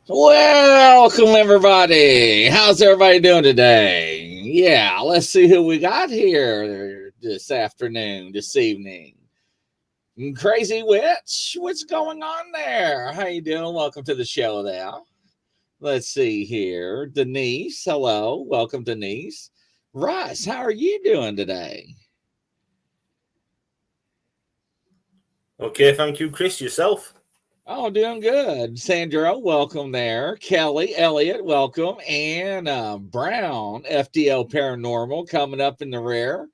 Welcome, everybody. How's everybody doing today? Yeah, let's see who we got here this afternoon, this evening. Crazy Witch, what's going on there? How you doing? Welcome to the show now. Let's see here. Denise, hello. Welcome, Denise. Russ, how are you doing today? Okay, thank you, Chris. Yourself? Oh, doing good. Sandra, welcome there. Kelly, Elliott, welcome. And Brown, FDL Paranormal, coming up in the rear.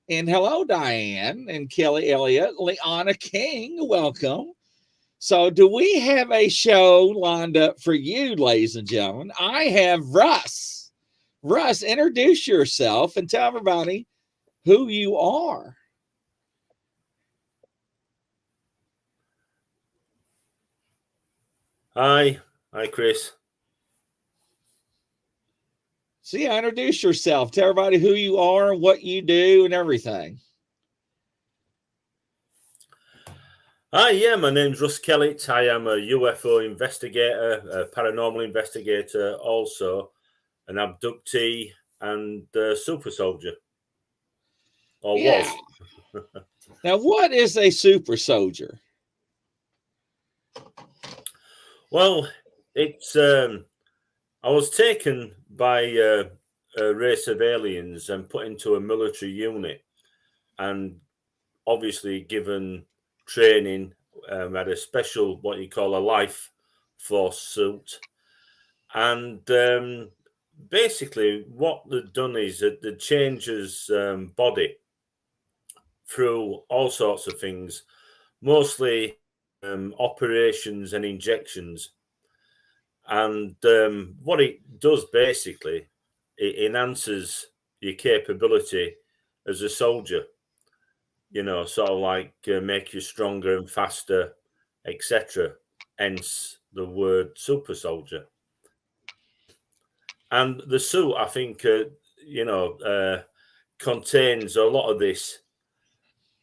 And hello, Diane and Kelly Elliott. Leanna King, welcome. So, do we have a show lined up for you, ladies and gentlemen? I have Russ. Russ, introduce yourself and tell everybody who you are. Hi, Chris. So, yeah, introduce yourself. Tell everybody who you are, what you do, and everything. Hi, yeah, my name's Russ Kellett. I am a UFO investigator, a paranormal investigator, also an abductee and super soldier, or Yeah. was. Now, what is a super soldier? Well, it's I was taken by a race of aliens and put into a military unit, and obviously given training. Had a special what you call a life force suit, and basically what they've done is that they change his body through all sorts of things, mostly operations and injections. And what it does basically, it enhances your capability as a soldier. Sort of like make you stronger and faster, etc. Hence the word super soldier. And the suit, I think, you know, uh, contains a lot of this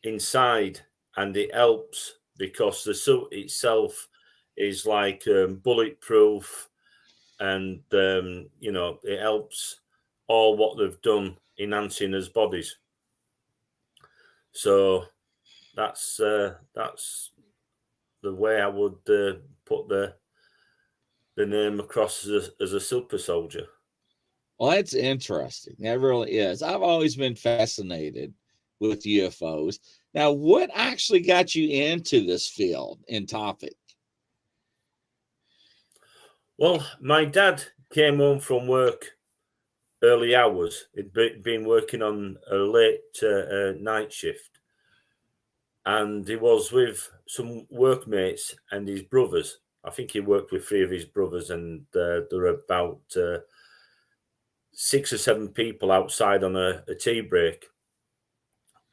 inside, and it helps because the suit itself is like bulletproof, and it helps all what they've done enhancing his bodies. So that's the way I would put the name across as a super soldier. Well, that's interesting. That really is. I've always been fascinated with UFOs. Now, what actually got you into this field and topic? Well, my dad came home from work early hours. He'd been working on a late night shift, and he was with some workmates and his brothers. I think he worked with three of his brothers, and there were about 6 or 7 people outside on a tea break.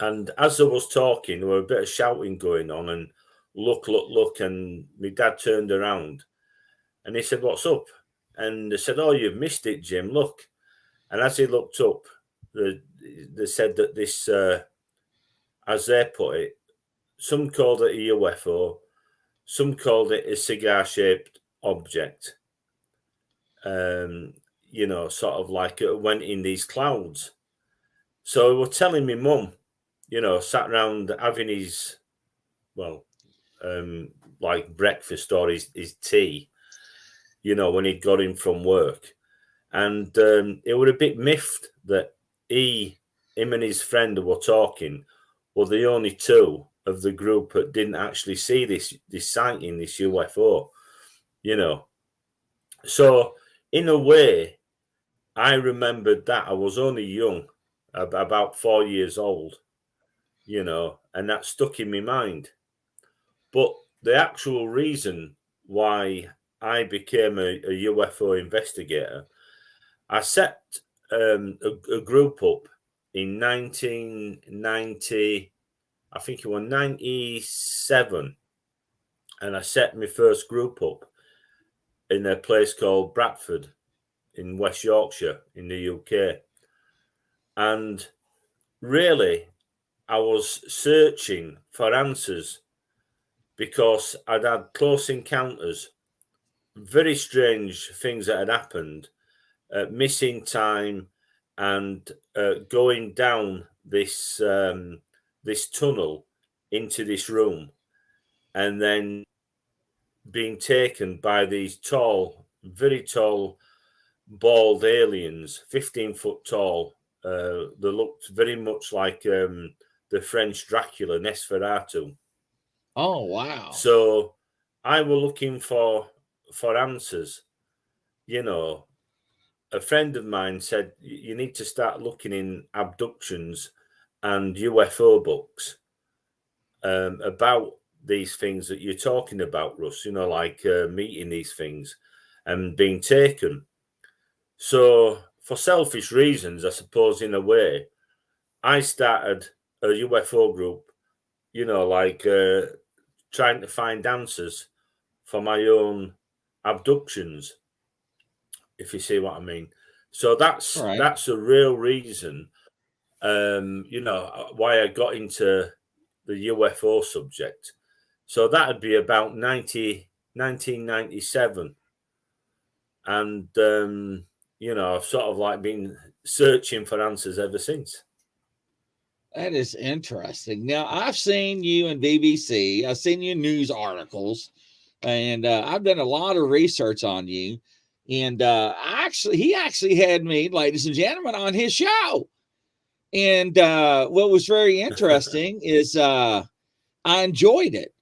And as there was talking, there were a bit of shouting going on, and look, look, look. And my dad turned around and he said, "What's up?" And they said, "Oh, you've missed it, Jim. Look." And as he looked up, they said that this, as they put it, some called it a UFO, some called it a cigar shaped object. Um, sort of like it went in these clouds. So we were telling my mum, sat around having his, well, um, like breakfast or his tea, when he'd got in from work. And it were a bit miffed that him and his friend who were talking were the only two of the group that didn't actually see this sighting, this UFO, you know. So in a way, I remembered that I was only young, about 4 years old, and that stuck in my mind. But the actual reason why I became a UFO investigator, I set a group up in 1990, I think it was 97, and I set my first group up in a place called Bradford in West Yorkshire in the UK. And really, I was searching for answers because I'd had close encounters very strange things that had happened, missing time, and going down this this tunnel into this room, and then being taken by these tall, very tall, bald aliens, 15-foot tall. They looked very much like the French Dracula, Nosferatu. Oh, wow. So I were looking for answers. You know, a friend of mine said you need to start looking in abductions and UFO books about these things that you're talking about, Russ. You know, like meeting these things and being taken. So, for selfish reasons, I suppose, in a way, I started a UFO group. You know, like trying to find answers for my own abductions, if you see what I mean. So Right. that's a real reason, you know, why I got into the UFO subject. So that'd be about 1997. And, you know, I've sort of like been searching for answers ever since. That is interesting. Now, I've seen you in BBC, I've seen you in news articles, and I've done a lot of research on you. And he actually had me, ladies and gentlemen, on his show. And what was very interesting is I enjoyed it.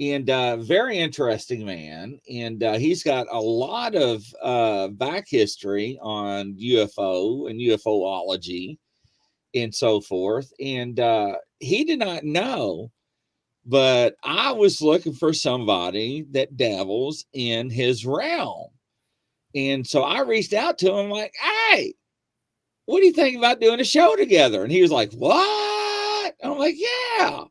And very interesting man. And he's got a lot of back history on UFO and UFOlogy and so forth. And he did not know, but I was looking for somebody that dabbles in his realm. And so I reached out to him like, hey, what do you think about doing a show together? And he was like, what? I'm like, yeah.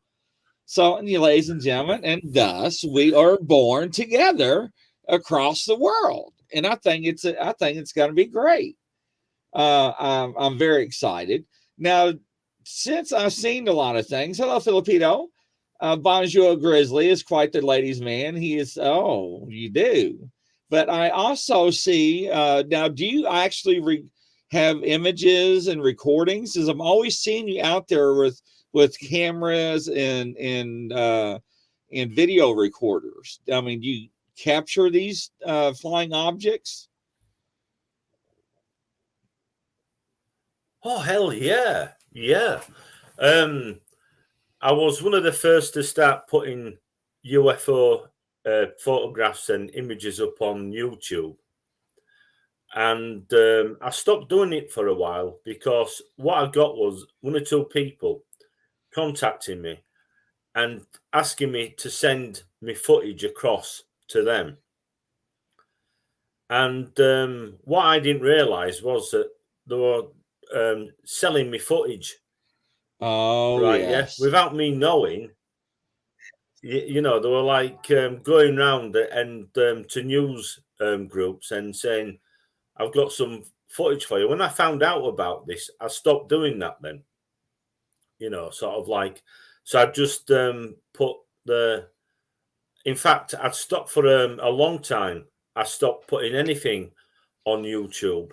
So, ladies and gentlemen, and thus we are born together across the world. And I think it's going to be great. I'm very excited. Now, since I've seen a lot of things, hello, Filipino. Bonjour Grizzly is quite the ladies' man. He is, oh, you do. But I also see, now, do you actually have images and recordings? Because I'm always seeing you out there with cameras and video recorders. I mean, do you capture these flying objects? Oh, hell yeah. Yeah. I was one of the first to start putting UFO photographs and images up on YouTube. And I stopped doing it for a while because what I got was one or two people contacting me and asking me to send me footage across to them. And what I didn't realize was that they were selling me footage. Oh, Right, yeah, yes. without me knowing. You know, they were like going round and to news groups and saying, I've got some footage for you. When I found out about this, I stopped doing that then. You know, sort of like, so I just put in fact, I'd stopped for a long time. I stopped putting anything on YouTube,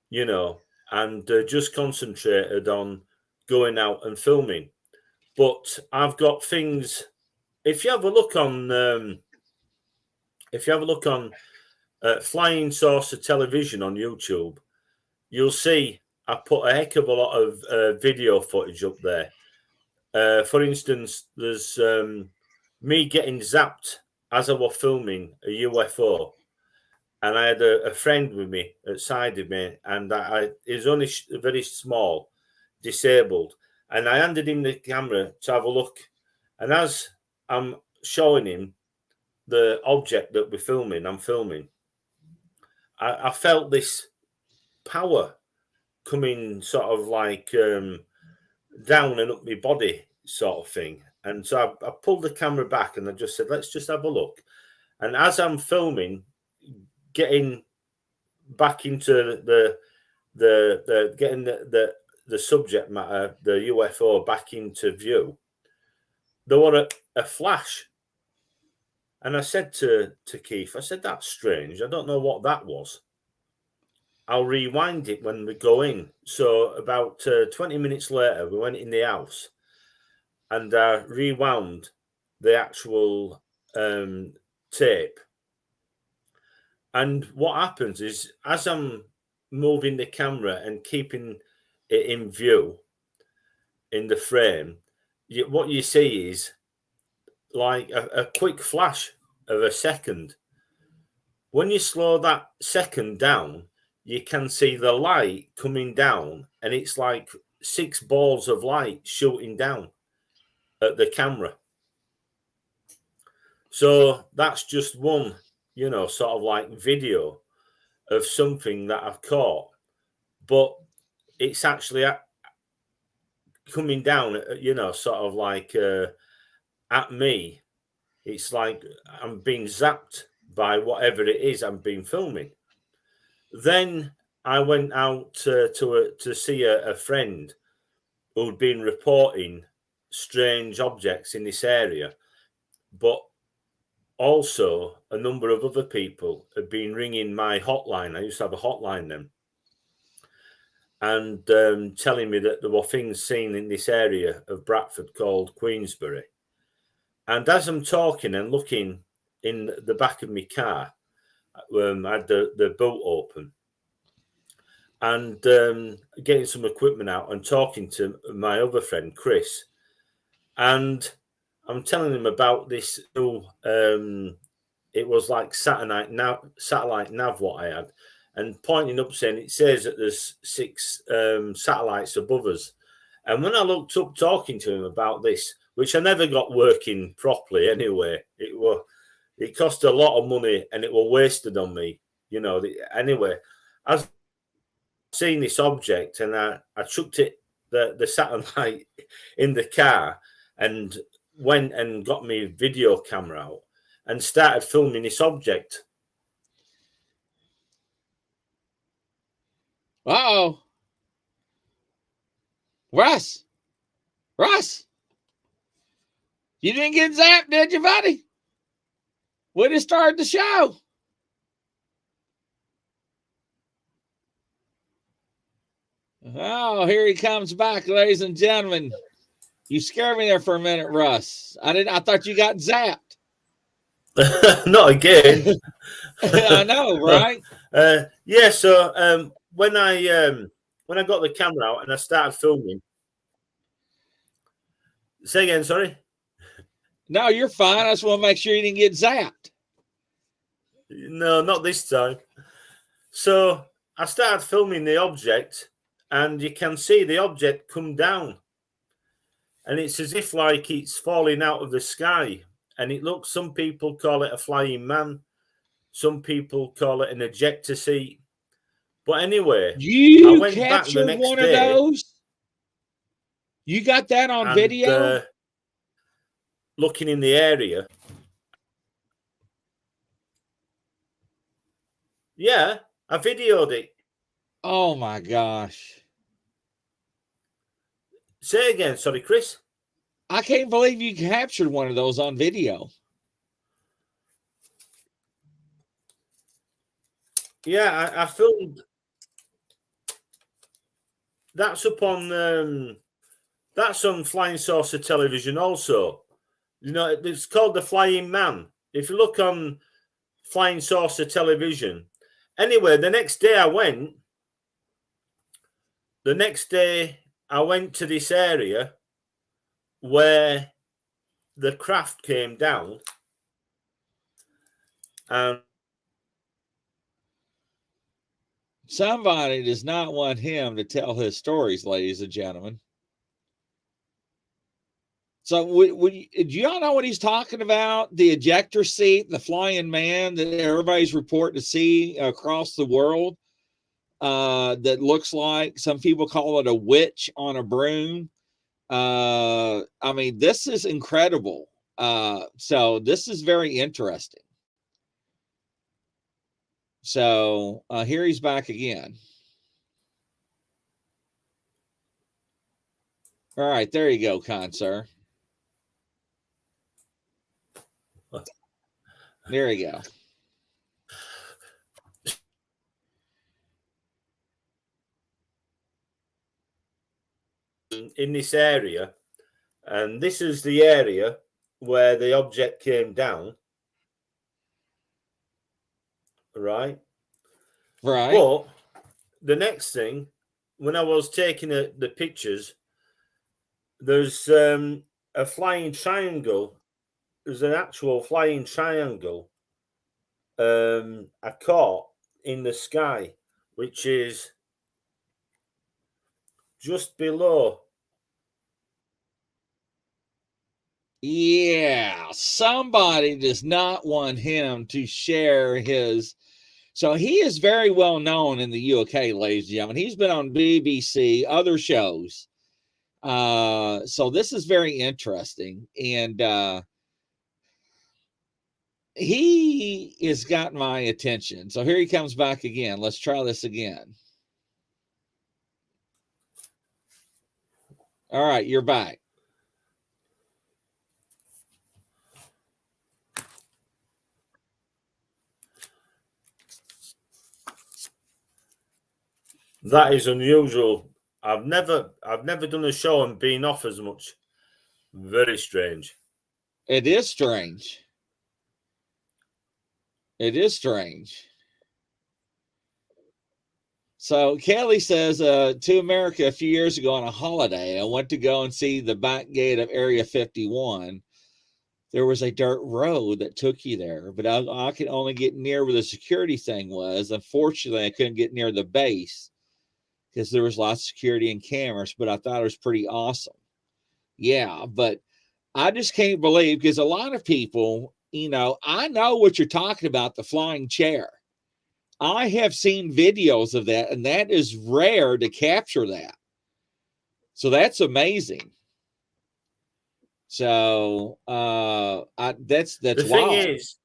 you know, and just concentrated on going out and filming. But I've got things. If you have a look on, Flying Saucer Television on YouTube, you'll see I put a heck of a lot of video footage up there. For instance, there's me getting zapped as I was filming a UFO, and I had a friend with me outside of me, and I is only very small, disabled, and I handed him the camera to have a look, and as I'm showing him the object that I'm filming, I felt this power coming sort of like down and up my body sort of thing. And so I pulled the camera back and I just said, let's just have a look. And as I'm filming, getting back into the getting the subject matter, the UFO back into view, there were a flash. And I said to Keith, I said, that's strange. I don't know what that was. I'll rewind it when we go in. So about 20 minutes later, we went in the house and I rewound the actual tape. And what happens is, as I'm moving the camera and keeping it in view in the frame, what you see is like a quick flash of a second. When you slow that second down, you can see the light coming down, and it's like 6 balls of light shooting down at the camera. So that's just one, sort of like video of something that I've caught, but it's actually coming down, sort of like at me. It's like I'm being zapped by whatever it is I'm being filming. Then I went out to see a friend who'd been reporting strange objects in this area, but also a number of other people had been ringing my hotline. I used to have a hotline then, and telling me that there were things seen in this area of Bradford called Queensbury. And as I'm talking and looking in the back of my car, I had the boot open and getting some equipment out and talking to my other friend, Chris. And I'm telling him about this new, it was like satellite nav what I had, and pointing up saying it says that there's 6 satellites above us. And when I looked up talking to him about this, which I never got working properly anyway, it cost a lot of money and it was wasted on me, anyway. I've seen this object and I chucked it, the satellite, in the car and went and got my video camera out and started filming this object. Uh-oh. Russ, you didn't get zapped, did you, buddy? We just started the show. Oh, here he comes back, ladies and gentlemen. You scared me there for a minute, Russ. I thought you got zapped. Not again. I know, right? Yeah. So when I got the camera out and I started filming. Say again, sorry. No, you're fine. I just want to make sure you didn't get zapped. No, not this time. So I started filming the object, and you can see the object come down, and it's as if like it's falling out of the sky. And it looks. Some people call it a flying man. Some people call it an ejector seat. But anyway, you I went back the captured next one day. Of those? You got that on video? Looking in the area. Yeah, I videoed it. Oh my gosh. Say again, sorry, Chris. I can't believe you captured one of those on video. Yeah, I filmed. That's that's on Flying Saucer Television also. It's called The Flying Man. If you look on Flying Saucer Television. Anyway, the next day I went to this area where the craft came down, and somebody does not want him to tell his stories, ladies and gentlemen. So do y'all know what he's talking about? The ejector seat, the flying man that everybody's reporting to see across the world, that looks like, some people call it a witch on a broom. I mean, this is incredible. So this is very interesting. So here he's back again. All right, there you go, con sir. There you go. In this area, and this is the area where the object came down, right? Right. But the next thing, when I was taking the pictures, there's a flying triangle. There's an actual flying triangle I caught in the sky, which is just below. Yeah, somebody does not want him to share his. So he is very well known in the UK, ladies and gentlemen. He's been on BBC, other shows. So this is very interesting. And he has got my attention. So here he comes back again. Let's try this again. All right, you're back. That is unusual. I've never done a show and been off as much. Very strange. It is strange. It is strange. So Kelly says, to America a few years ago on a holiday, I went to go and see the back gate of Area 51. There was a dirt road that took you there, but I could only get near where the security thing was. Unfortunately, I couldn't get near the base because there was lots of security and cameras, but I thought it was pretty awesome. Yeah, but I just can't believe, because a lot of people, I know what you're talking about, the flying chair. I have seen videos of that, and that is rare to capture that. So that's amazing. So that's The thing wild. is,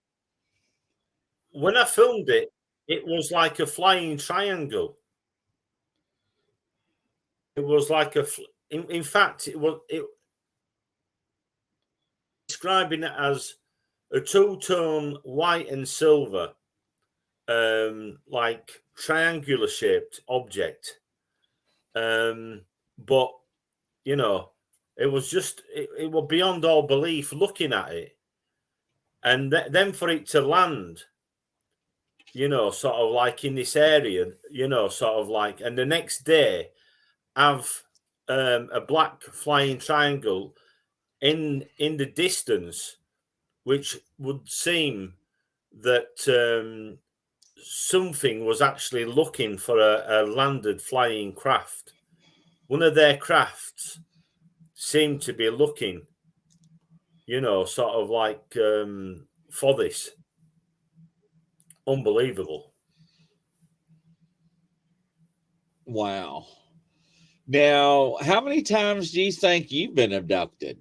when I filmed it, it was like a flying triangle. It was like in fact, it describing it as a two-tone white and silver, like triangular shaped object. But it was just it was beyond all belief looking at it, and then for it to land, sort of like in this area, sort of like, and the next day have a black flying triangle in the distance, which would seem that something was actually looking for a landed flying craft. One of their crafts seemed to be looking, sort of like for this. Unbelievable. Wow. Now, how many times do you think you've been abducted?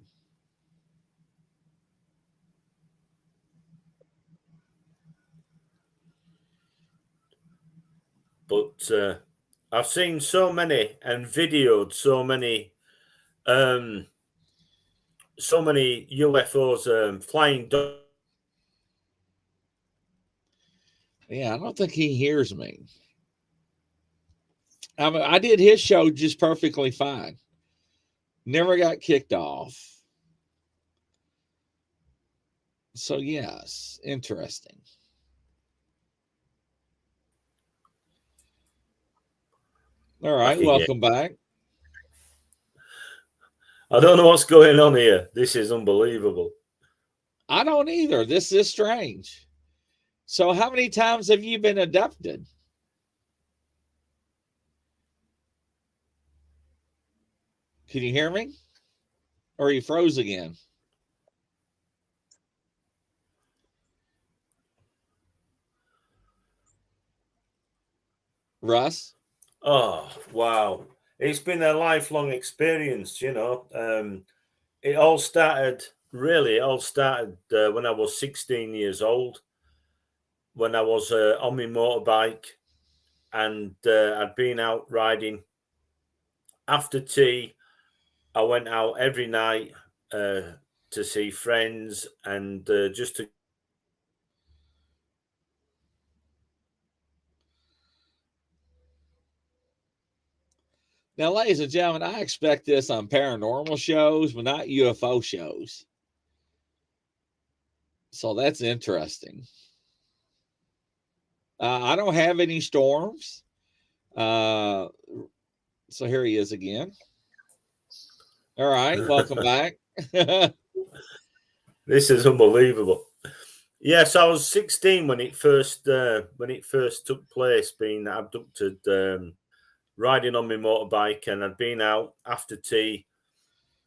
But I've seen so many and videoed so many UFOs flying. Yeah, I don't think he hears me. I did his show just perfectly fine. Never got kicked off. So, yes, interesting. All I right, can hear. welcome back. I don't know what's going on here. This is unbelievable. I don't either. This is strange. So, how many times have you been abducted? Can you hear me? Or you froze again? Russ? Oh, wow. It's been a lifelong experience, It all started, when I was 16 years old, when I was on my motorbike, and I'd been out riding. After tea, I went out every night to see friends and just to Now, ladies and gentlemen, I expect this on paranormal shows, but not UFO shows. So that's interesting. I don't have any storms. So here he is again. All right, welcome back. This is unbelievable. Yes, I was 16 when it first took place, being abducted, riding on my motorbike, and I'd been out after tea,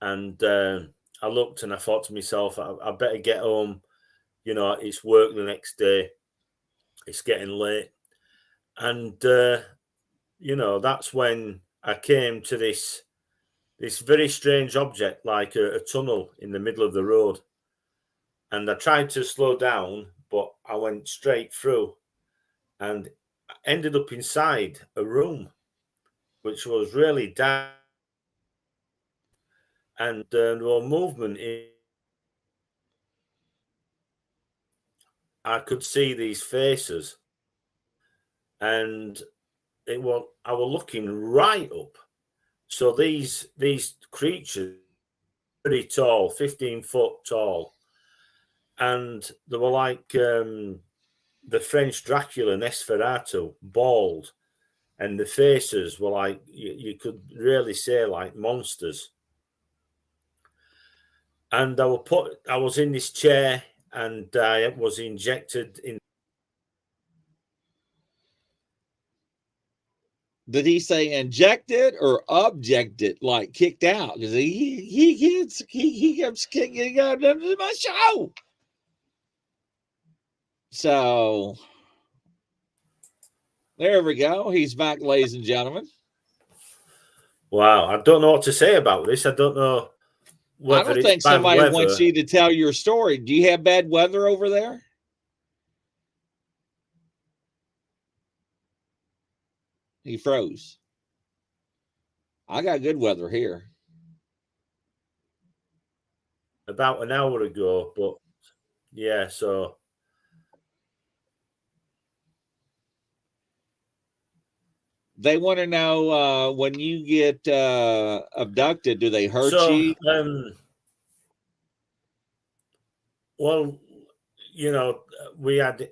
and I looked and I thought to myself, I better get home. You know, it's work the next day. It's getting late, and you know, that's when I came to this very strange object, like a tunnel in the middle of the road. And I tried to slow down, but I went straight through and ended up inside a room, which was really dark, and there was movement. I could see these faces, and I was looking right up. So these creatures, pretty tall, 15-foot tall, and they were like the French Dracula, Nosferatu, bald, and the faces were like you could really say like monsters. And I was in this chair, and I was injected in. Did he say injected or objected, like kicked out? Because he kept kicking out of my show. So there we go. He's back, ladies and gentlemen. Wow, I don't know what to say about this. I don't know I whether don't it's think bad somebody weather. wants you to tell your story. Do you have bad weather over there? He froze. I got good weather here. About an hour ago, but yeah, so They want to know when you get abducted, do they hurt you? Well, you know, we had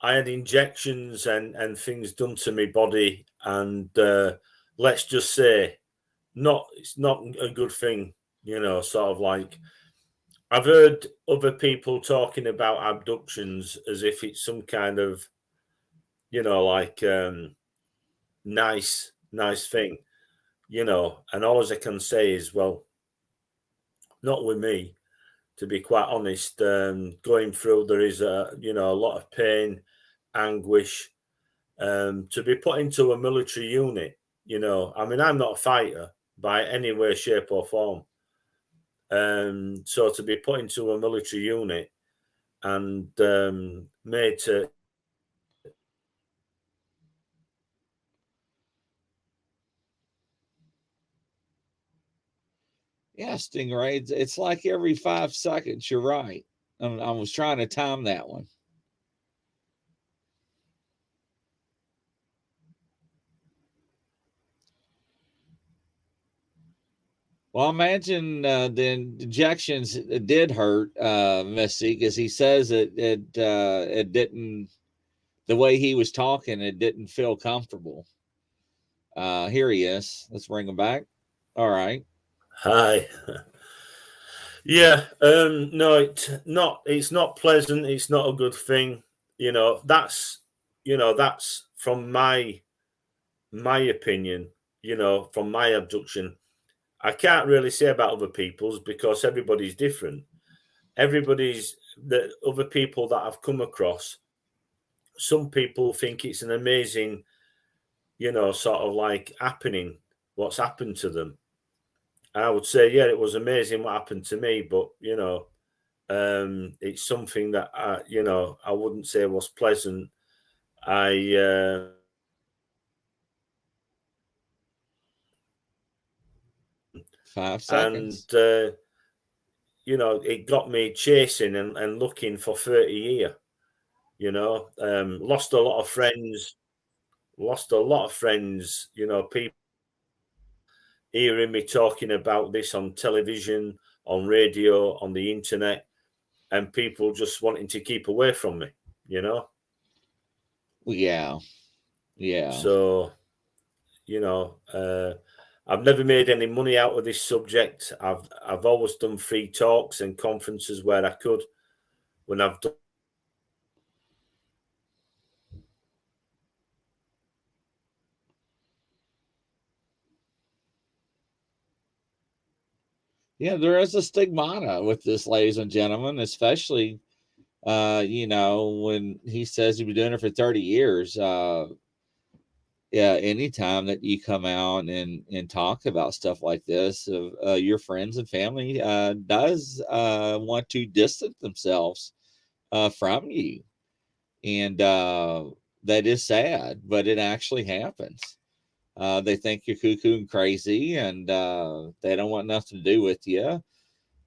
I had injections and things done to my body, and let's just say, it's not a good thing. You know, sort of like I've heard other people talking about abductions as if it's some kind of, you know, like nice thing, you know. And all as I can say is, well, not with me. To be quite honest, going through there is a lot of pain, anguish. To be put into a military unit, you know, I mean, I'm not a fighter by any way, shape, or form. So to be put into a military unit and made to. Yeah, Stingray. It's like every 5 seconds. You're right. I was trying to time that one. Well, I imagine the injections did hurt Missy, because he says it didn't. The way he was talking, it didn't feel comfortable. Here he is. Let's bring him back. All right. Hi. Yeah. No, it's not pleasant. It's not a good thing. You know, that's from my opinion. You know, from my abduction. I can't really say about other people's because everybody's different. The other people that I've come across, some people think it's an amazing, you know, sort of like happening, what's happened to them. And I would say, yeah, it was amazing what happened to me, but you know, it's something that I wouldn't say was pleasant. I 5 seconds. and you know, it got me chasing and looking for 30 years. You know, lost a lot of friends. You know, people. hearing me talking about this on television, on radio, on the internet, and people just wanting to keep away from me, you know? Yeah. Yeah. So, I've never made any money out of this subject. I've always done free talks and conferences where I could. When I've done Yeah, there is a stigmata with this, ladies and gentlemen, especially when he says he's been doing it for 30 years. Yeah, anytime that you come out and talk about stuff like this, your friends and family does want to distance themselves from you. And that is sad, but it actually happens. They think you're cuckoo and crazy, and they don't want nothing to do with you.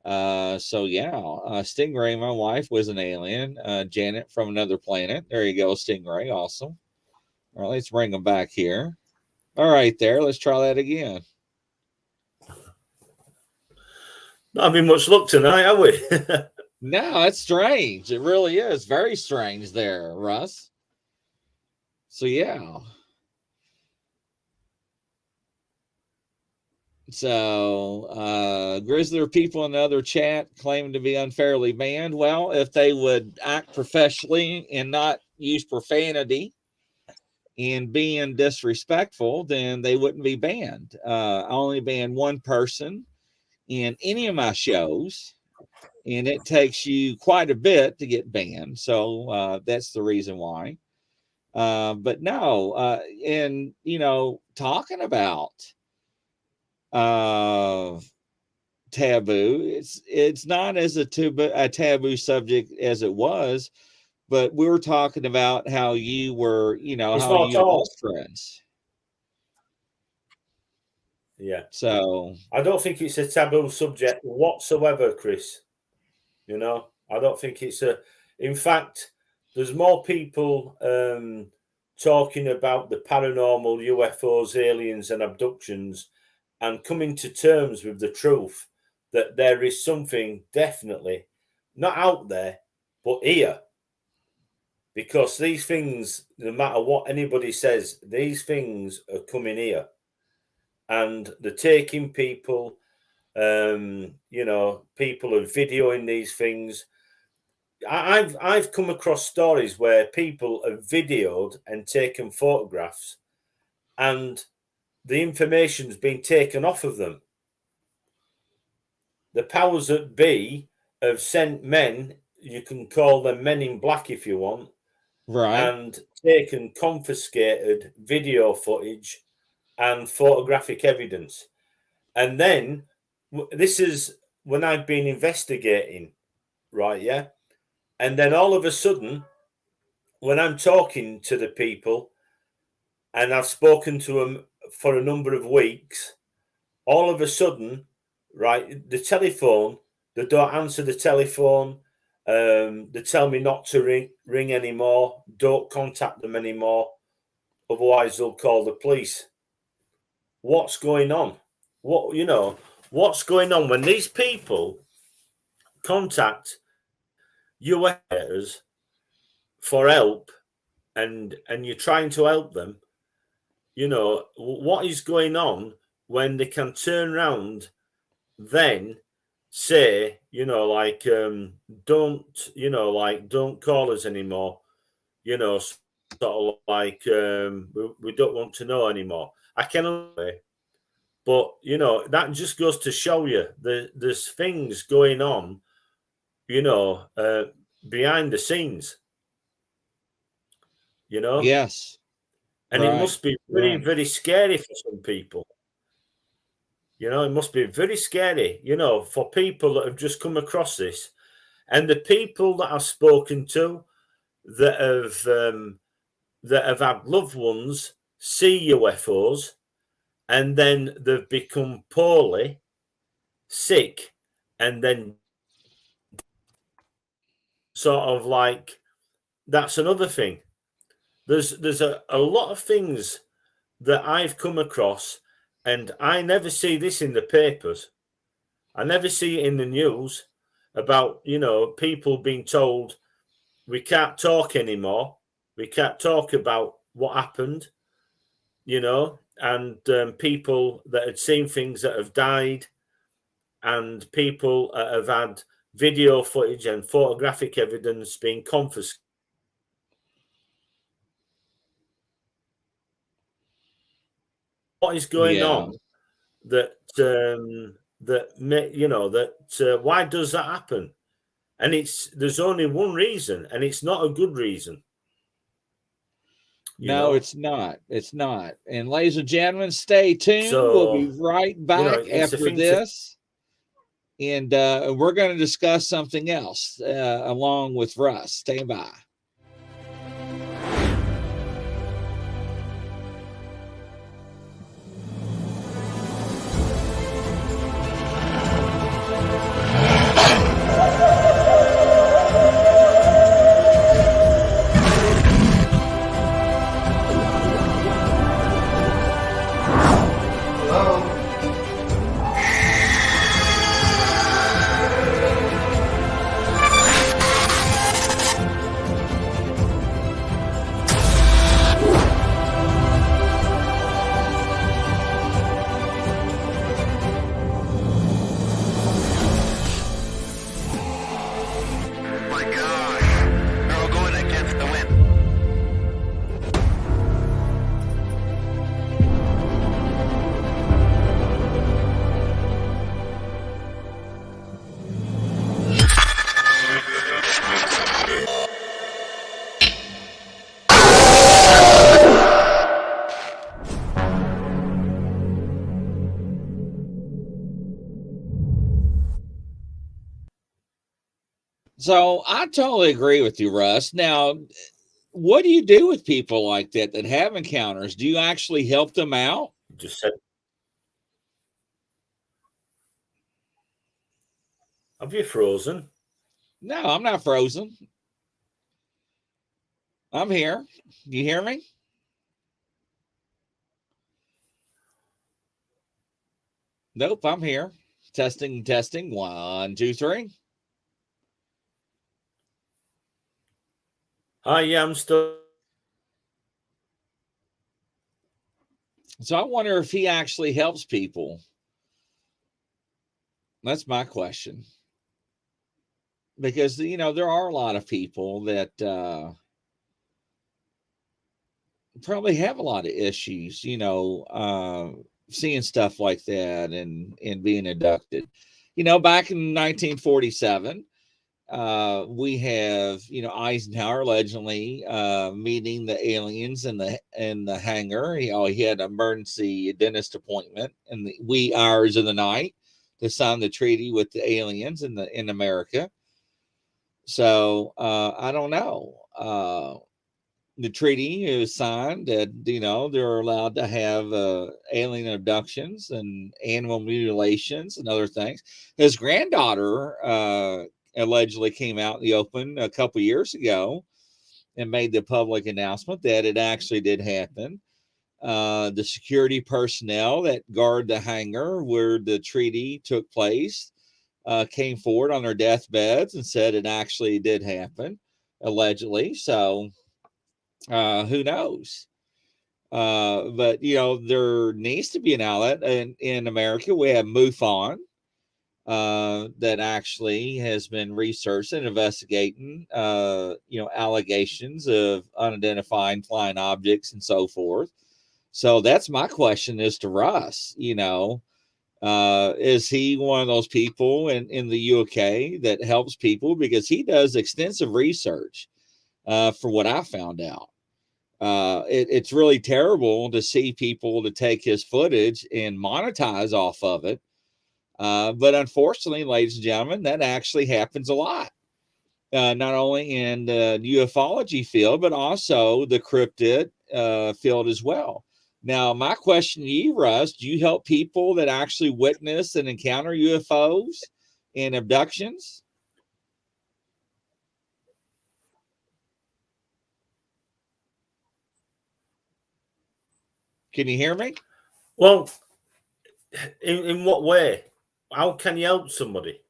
So yeah, Stingray, my wife, was an alien. Janet from another planet. There you go, Stingray. Awesome. All right, let's bring them back here. All right, there. Let's try that again. not having much luck tonight, have we? No, that's strange. It really is very strange there, Russ. So yeah. So Grizzler people in the other chat claim to be unfairly banned. Well, if they would act professionally and not use profanity and being disrespectful, then they wouldn't be banned. I only ban one person in any of my shows, and it takes you quite a bit to get banned. So that's the reason why. But no, and talking about taboo, it's not as a taboo subject as it was, but we were talking about how you were, It's how not you at all. lost friends. Yeah. So I don't think it's a taboo subject whatsoever, Chris. I don't think it's a. In fact, there's more people talking about the paranormal, UFOs, aliens, and abductions, and coming to terms with the truth that there is something definitely not out there, but here. Because these things, no matter what anybody says, these things are coming here, and they're taking people. People are videoing these things. I've come across stories where people have videoed and taken photographs, and the information's been taken off of them. The powers that be have sent men, you can call them men in black if you want, right, and taken confiscated video footage and photographic evidence. And then this is when I've been investigating, right? Yeah. And then all of a sudden, when I'm talking to the people and I've spoken to them for a number of weeks, all of a sudden, right, the telephone, they don't answer the telephone. They tell me not to ring anymore, don't contact them anymore, otherwise they'll call the police. What's going on? What's going on when these people contact UFOs for help and you're trying to help them? What is going on when they can turn around then say, don't call us anymore, sort of like, we don't want to know anymore. I cannot, but that just goes to show you there's things going on, behind the scenes, yes, and it must be very, very scary for some people. It must be very scary, for people that have just come across this. And the people that I've spoken to that have had loved ones see UFOs and then they've become poorly, sick, and then sort of like, that's another thing. There's a lot of things that I've come across, And I never see this in the papers. I never see it in the news about, people being told we can't talk anymore. We can't talk about what happened, and people that had seen things that have died, and people that have had video footage and photographic evidence being confiscated. What is going Yeah. on? Why does that happen? And there's only one reason, and it's not a good reason. No, it's not. It's not. And ladies and gentlemen, stay tuned. We'll be So, right back it's a after thing this. And we're going to discuss something else along with Russ. Stay by. So I totally agree with you, Russ. Now, what do you do with people like that have encounters? Do you actually help them out? Just said, have you frozen? No, I'm not frozen. I'm here. You hear me? Nope, I'm here. Testing, testing. 1, 2, 3. Hi, yeah, I'm still. So I wonder if he actually helps people. That's my question. Because, there are a lot of people that probably have a lot of issues, seeing stuff like that and being abducted. Back in 1947, we have Eisenhower allegedly meeting the aliens in the hangar. He had an emergency dentist appointment in the wee hours of the night to sign the treaty with the aliens in America. So I don't know. The treaty is signed that they're allowed to have alien abductions and animal mutilations and other things. His granddaughter allegedly came out in the open a couple years ago and made the public announcement that it actually did happen. The security personnel that guard the hangar where the treaty took place came forward on their deathbeds and said it actually did happen, allegedly. So who knows? But there needs to be an outlet. And in America, we have MUFON that actually has been researching and investigating, allegations of unidentified flying objects and so forth. So that's my question is to Russ. Is he one of those people in the UK that helps people because he does extensive research? For what I found out. It's really terrible to see people to take his footage and monetize off of it. But unfortunately, ladies and gentlemen, that actually happens a lot. Not only in the ufology field, but also the cryptid field as well. Now, my question to you, Russ, do you help people that actually witness and encounter UFOs and abductions? Can you hear me? Well, In what way? How can you help somebody?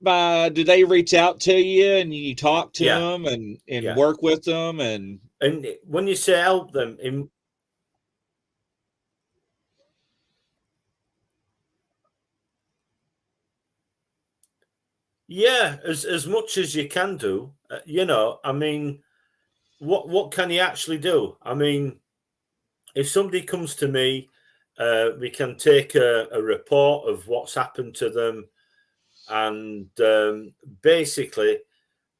Do they reach out to you and you talk to Yeah, them and yeah. work with them? And And when you say help them, yeah, as much as you can do. I mean, what can you actually do? I mean, if somebody comes to me, we can take a report of what's happened to them, and basically,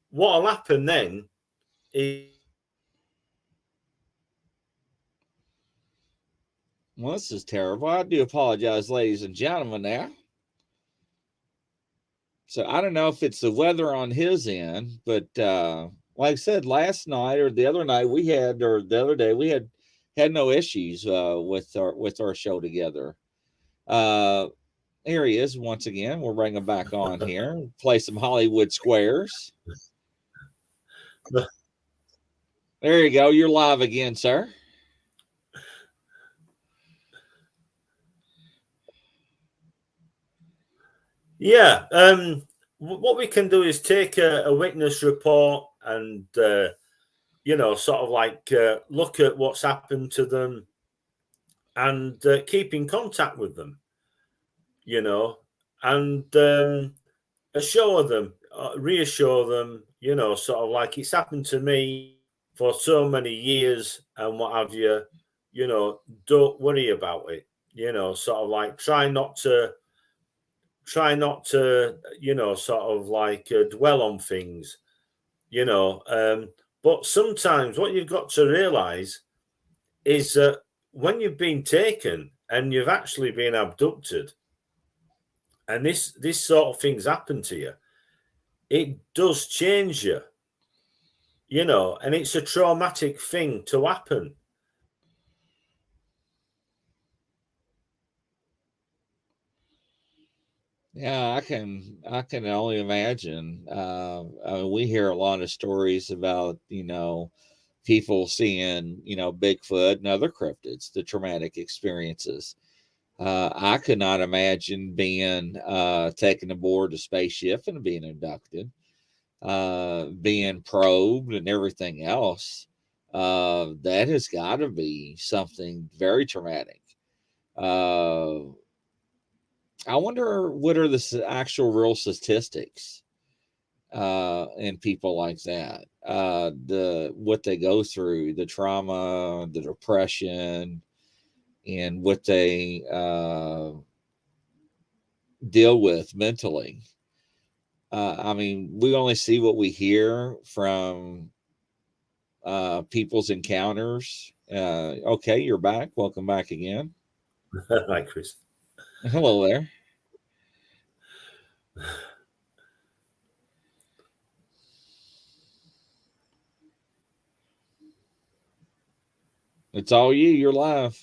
what'll happen then is well, this is terrible. I do apologize, ladies and gentlemen. Now, so I don't know if it's the weather on his end, but like I said, last night or the other night we had, or the other day we had no issues with our show together. Uh, Here he is once again. We'll bring him back on here. Play some Hollywood Squares. There you go. You're live again, sir. yeah. What we can do is take a witness report and sort of like look at what's happened to them and keep in contact with them. You know, and assure them, reassure them. Sort of like it's happened to me for so many years and what have you. Don't worry about it. Sort of like try not to sort of like dwell on things. you know um but sometimes what you've got to realize is that when you've been taken and you've actually been abducted and this sort of things happen to you, it does change you, and it's a traumatic thing to happen. Yeah, I can only imagine. I mean, we hear a lot of stories about people seeing Bigfoot and other cryptids, the traumatic experiences. I could not imagine being taken aboard a spaceship and being abducted, being probed and everything else. That has got to be something very traumatic. Uh, I wonder what are the actual real statistics in people like that. The what they go through, the trauma, the depression, and what they deal with mentally. I mean, we only see what we hear from people's encounters. Okay, you're back. Welcome back again. Right, Chris. Hello there. It's all you. You're live.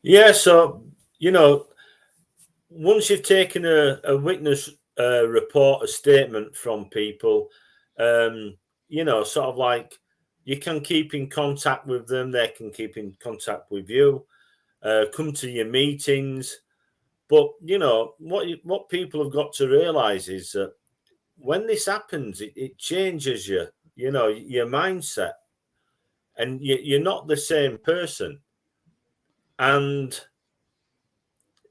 Yeah, so once you've taken a witness report, a statement from people, sort of like you can keep in contact with them, they can keep in contact with you, come to your meetings. But what people have got to realize is that when this happens, it changes your mindset, and you're not the same person. And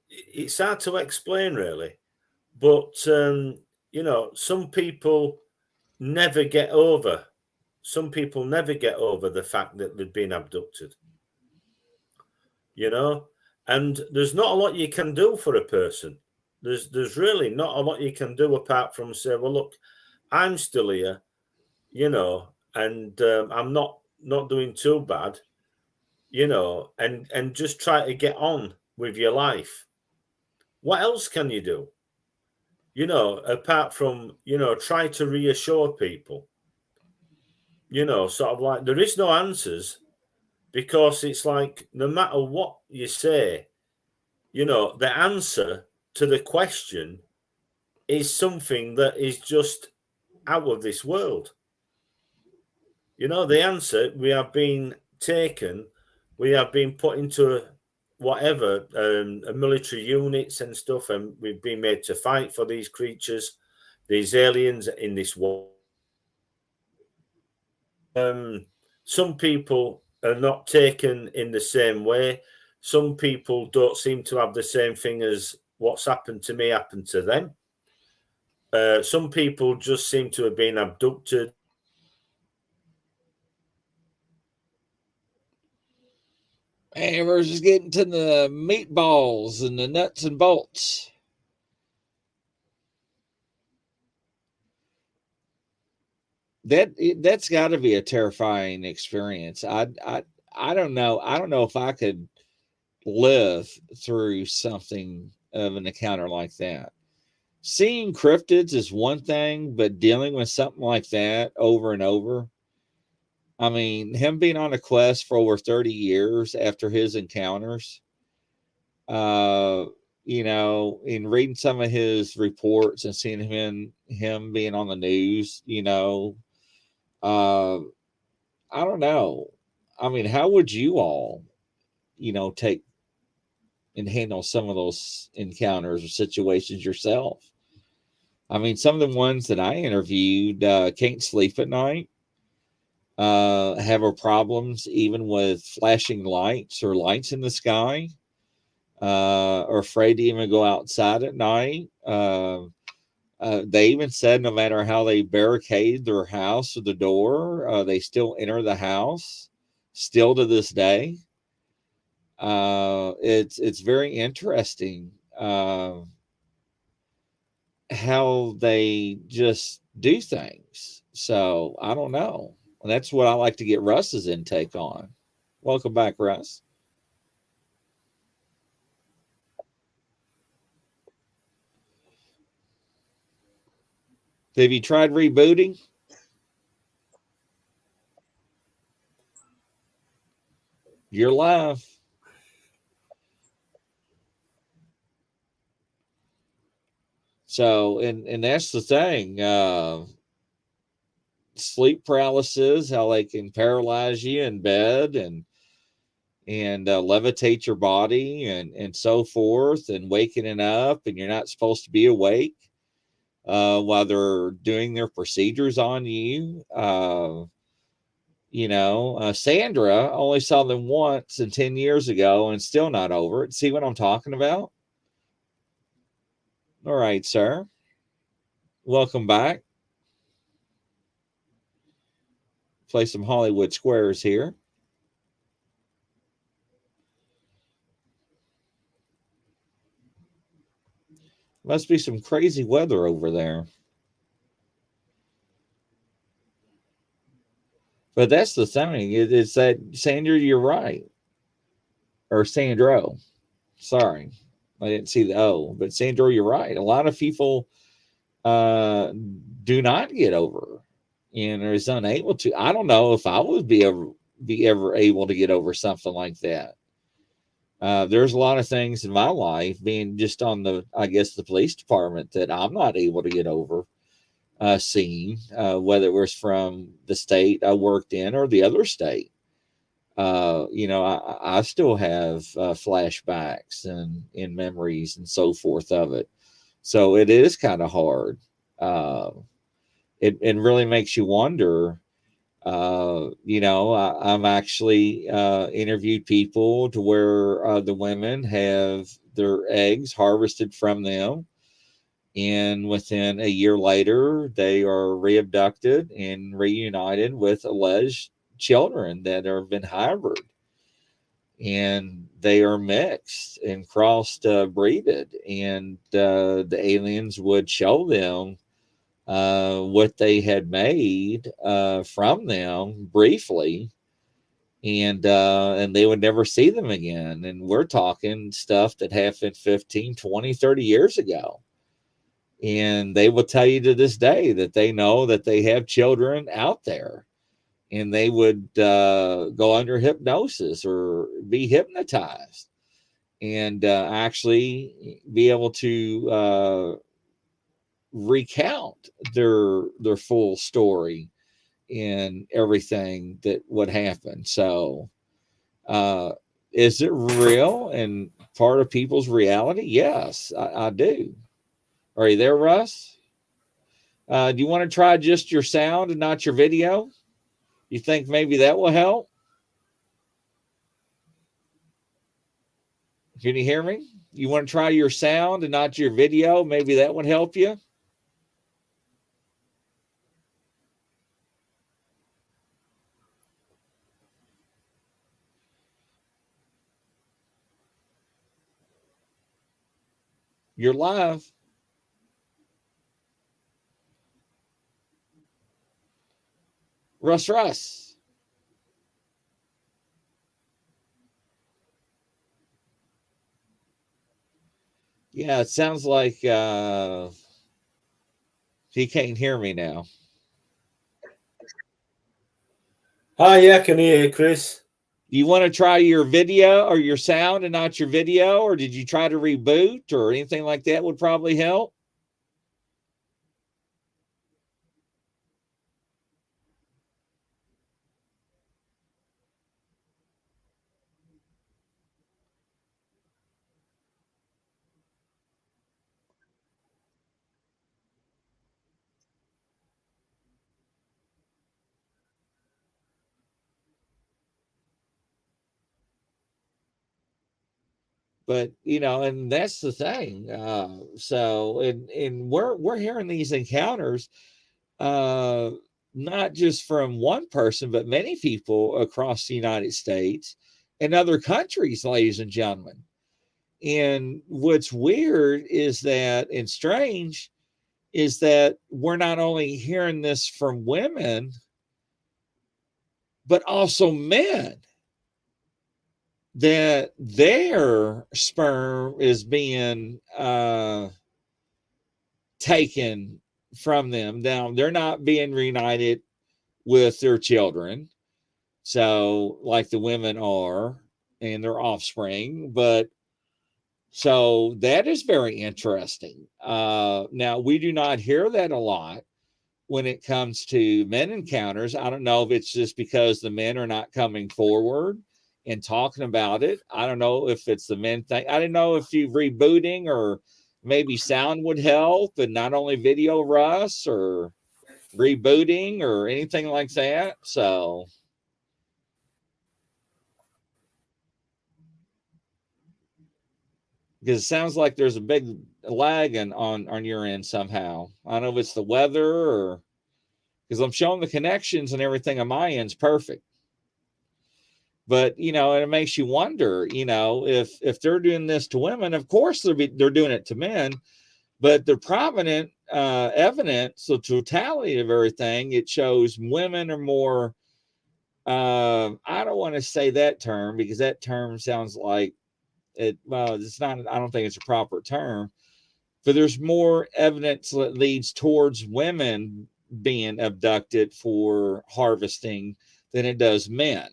it's hard to explain, really. But some people never get over. Some people never get over the fact that they've been abducted. You know, and there's not a lot you can do for a person. There's really not a lot you can do apart from say, well, look, I'm still here, and I'm not doing too bad, and just try to get on with your life. What else can you do? Apart from, try to reassure people, sort of like there is no answers because it's like no matter what you say, the answer to the question is something that is just out of this world. The answer, we have been taken, we have been put into whatever, military units and stuff, and we've been made to fight for these creatures, these aliens in this war. Some people are not taken in the same way. Some people don't seem to have the same thing as what's happened to me happened to them. Some people just seem to have been abducted. And we're just getting to the meatballs and the nuts and bolts. That's got to be a terrifying experience. I don't know. I don't know if I could live through something of an encounter like that. Seeing cryptids is one thing, but dealing with something like that over and over. I mean, him being on a quest for over 30 years after his encounters, uh, in reading some of his reports and seeing him being on the news, uh, I don't know. I mean, how would you all, take and handle some of those encounters or situations yourself? I mean, some of the ones that I interviewed can't sleep at night, have problems even with flashing lights or lights in the sky, are afraid to even go outside at night. They even said no matter how they barricade their house or the door, they still enter the house, still to this day. It's very interesting how they just do things. So I don't know. And that's what I like to get Russ's intake on. Welcome back, Russ. Have you tried rebooting? You're live. So, and that's the thing. Sleep paralysis, how they can paralyze you in bed and levitate your body and so forth, and waking it up, and you're not supposed to be awake while they're doing their procedures on you. Sandra only saw them once and 10 years ago and still not over it. See what I'm talking about? All right, sir. Welcome back. Play some Hollywood Squares here. Must be some crazy weather over there. But that's the thing. It's that, Sandra, you're right. Or Sandro. Sorry. I didn't see the O. But Sandro, you're right. A lot of people uh, do not get over and is unable to. I don't know if I would be ever able to get over something like that. There's a lot of things in my life, being just on I guess, the police department, that I'm not able to get over seeing, whether it was from the state I worked in or the other state. I still have flashbacks and memories and so forth of it. So it is kind of hard. Uh, it really makes you wonder. I'm actually interviewed people to where the women have their eggs harvested from them, and within a year later, they are reabducted and reunited with alleged children that have been hybrid, and they are mixed and crossed breeded, and the aliens would show them what they had made from them briefly, and they would never see them again. And we're talking stuff that happened 15, 20, 30 years ago. And they will tell you to this day that they know that they have children out there, and they would go under hypnosis or be hypnotized and actually be able to recount their full story and everything that would happen. So uh, Is it real and part of people's reality? Yes, I do. Are you there, Russ? Do you want to try just your sound and not your video? You think maybe that will help? Can you hear me? You want to try your sound and not your video? Maybe that would help you. You're live. Russ. Yeah, it sounds like he can't hear me now. Hi, yeah, I can hear you, Chris. Do you want to try your video or your sound and not your video? Or did you try to reboot or anything like that would probably help? But and that's the thing. So and we're hearing these encounters, uh, not just from one person, but many people across the United States and other countries, ladies and gentlemen. And what's weird is that, and strange, is that we're not only hearing this from women, but also men, that their sperm is being taken from them. Now, they're not being reunited with their children, so like the women are and their offspring, but so that is very interesting. Now, we do not hear that a lot when it comes to men encounters. I don't know if it's just because the men are not coming forward and talking about it. I don't know if it's the men thing. I don't know if you rebooting or maybe sound would help and not only video, Russ, or rebooting or anything like that. So because it sounds like there's a big lag on your end somehow. I don't know if it's the weather or because I'm showing the connections and everything on my end's perfect. But and it makes you wonder, if they're doing this to women, of course they're doing it to men, but the prominent evidence, the totality of everything, it shows women are more. I don't want to say that term because that term sounds like it. Well, it's not. I don't think it's a proper term. But there's more evidence that leads towards women being abducted for harvesting than it does men.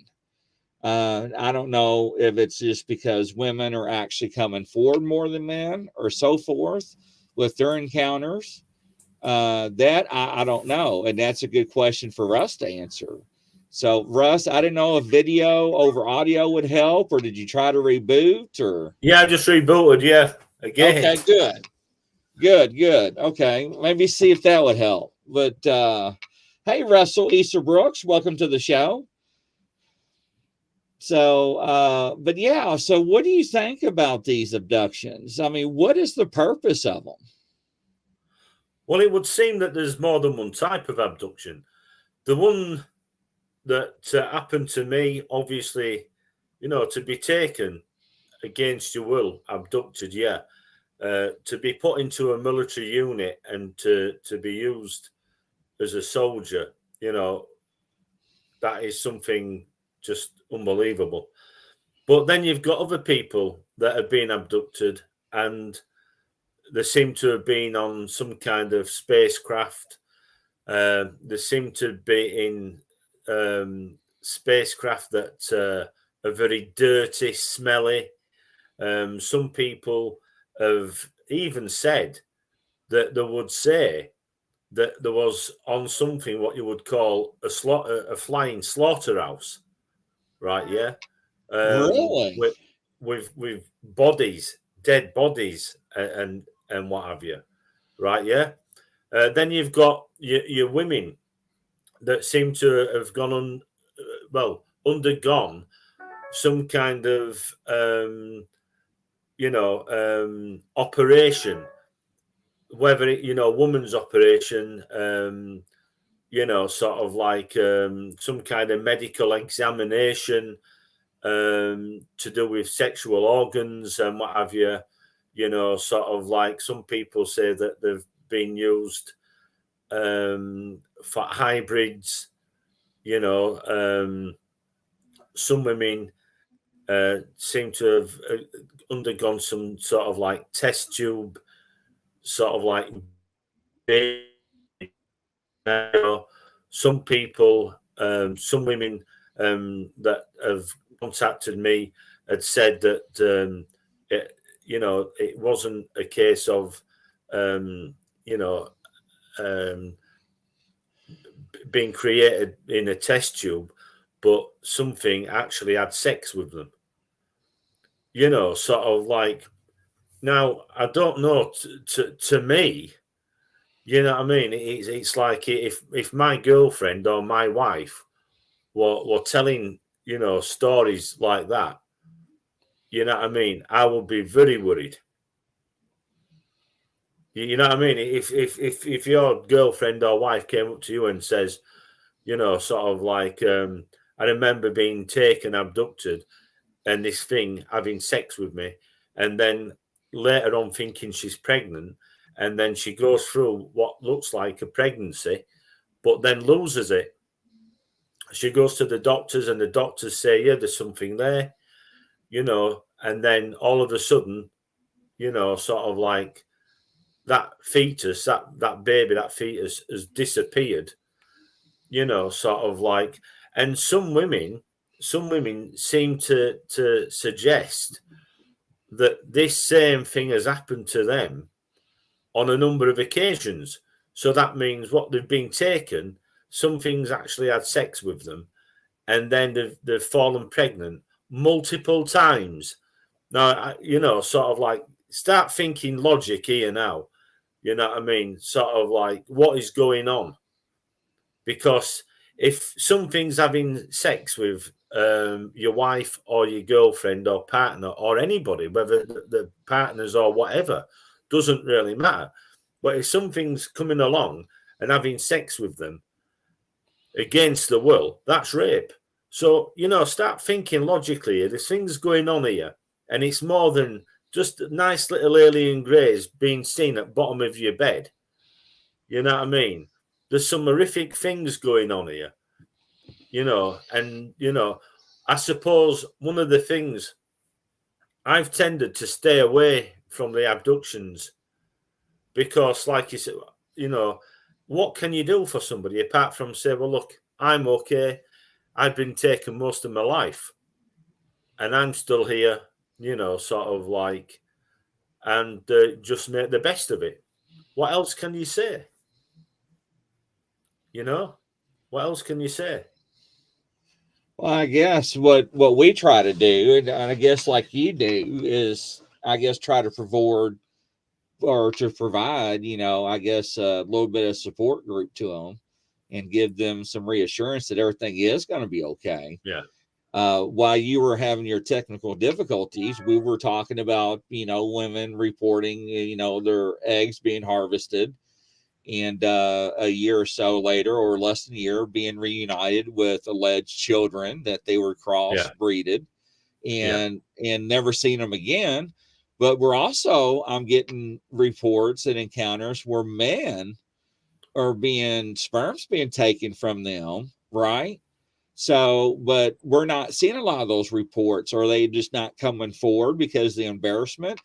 I don't know if it's just because women are actually coming forward more than men or so forth with their encounters. That I don't know. And that's a good question for Russ to answer. So, Russ, I didn't know if video over audio would help, or did you try to reboot? Or Yeah, I just rebooted, yeah, again. okay, good. Okay, maybe see if that would help. But hey, Russell Easterbrooks, welcome to the show. So, but yeah, so what do you think about these abductions? I mean, what is the purpose of them? Well, it would seem that there's more than one type of abduction. The one that happened to me, obviously, to be taken against your will, abducted, yeah. To be put into a military unit and to be used as a soldier, that is something just unbelievable. But then you've got other people that have been abducted and they seem to have been on some kind of spacecraft. They seem to be in spacecraft that are very dirty, smelly. Some people have even said that they would say that there was on something what you would call a flying slaughterhouse, right? Yeah, Really? with bodies, dead bodies, and what have you, right? Yeah. Then you've got your women that seem to have undergone some kind of operation, whether it, woman's operation, sort of like some kind of medical examination to do with sexual organs and what have you. Sort of like some people say that they've been used for hybrids. Some women seem to have undergone some sort of like test tube, sort of like some people, some women that have contacted me had said that it wasn't a case of you know being created in a test tube, but something actually had sex with them. Sort of like, now I don't know. To me, you know what I mean? It's like if my girlfriend or my wife were telling stories like that, you know what I mean? I would be very worried. You know what I mean? If your girlfriend or wife came up to you and says, sort of like, I remember being taken, abducted, and this thing having sex with me, and then later on thinking she's pregnant, and then she goes through what looks like a pregnancy, but then loses it. She goes to the doctors, and the doctors say, yeah, there's something there, and then all of a sudden, sort of like that fetus, that baby, that fetus has disappeared, sort of like, and some women seem to suggest that this same thing has happened to them on a number of occasions. So that means what they've been taken, something's actually had sex with them, and then they've fallen pregnant multiple times. Now, sort of like, start thinking logic here now. You know what I mean? Sort of like, what is going on? Because if something's having sex with your wife or your girlfriend or partner or anybody, whether the partners or whatever, doesn't really matter. But if something's coming along and having sex with them against the will, that's rape. So, start thinking logically. There's things going on here, and it's more than just nice little alien greys being seen at the bottom of your bed. You know what I mean? There's some horrific things going on here, and, I suppose one of the things I've tended to stay away from the abductions because, like you said, what can you do for somebody apart from say, well, look, I'm okay. I've been taken most of my life and I'm still here, sort of like, and just make the best of it. What else can you say? What else can you say? Well, I guess what we try to do, and I guess like you do, is I guess try to provide, I guess a little bit of support group to them and give them some reassurance that everything is going to be okay. Yeah. While you were having your technical difficulties, we were talking about, women reporting, their eggs being harvested, and a year or so later, or less than a year, being reunited with alleged children that they were crossbreeded, and never seen them again. But we're also, I'm getting reports and encounters where men are sperms being taken from them, right? So, but we're not seeing a lot of those reports, or they just not coming forward because of the embarrassment.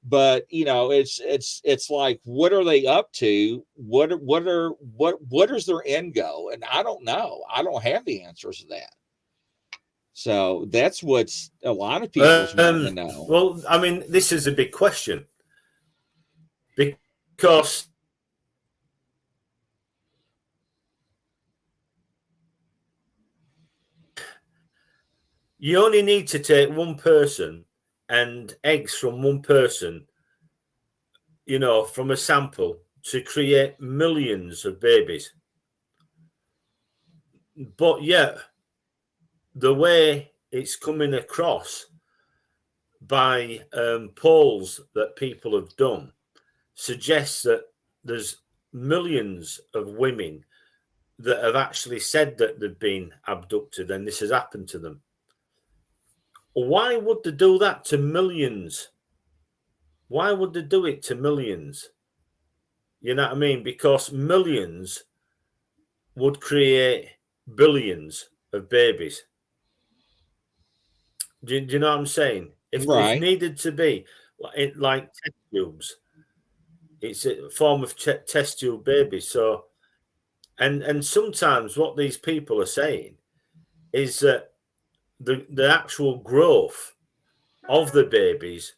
But it's like, what are they up to? What is their end goal? And I don't know. I don't have the answers to that. So that's what's a lot of people's wanting to know. Well, I mean, this is a big question because You only need to take one person and eggs from one person, from a sample to create millions of babies. But yet, the way it's coming across by polls that people have done suggests that there's millions of women that have actually said that they've been abducted and this has happened to them. Why would they do that to millions? Why would they do it to millions? You know what I mean? Because millions would create billions of babies. Do you know what I'm saying? If Right. needed to be, like test tubes, it's a form of test tube baby. So, and sometimes what these people are saying is that the actual growth of the babies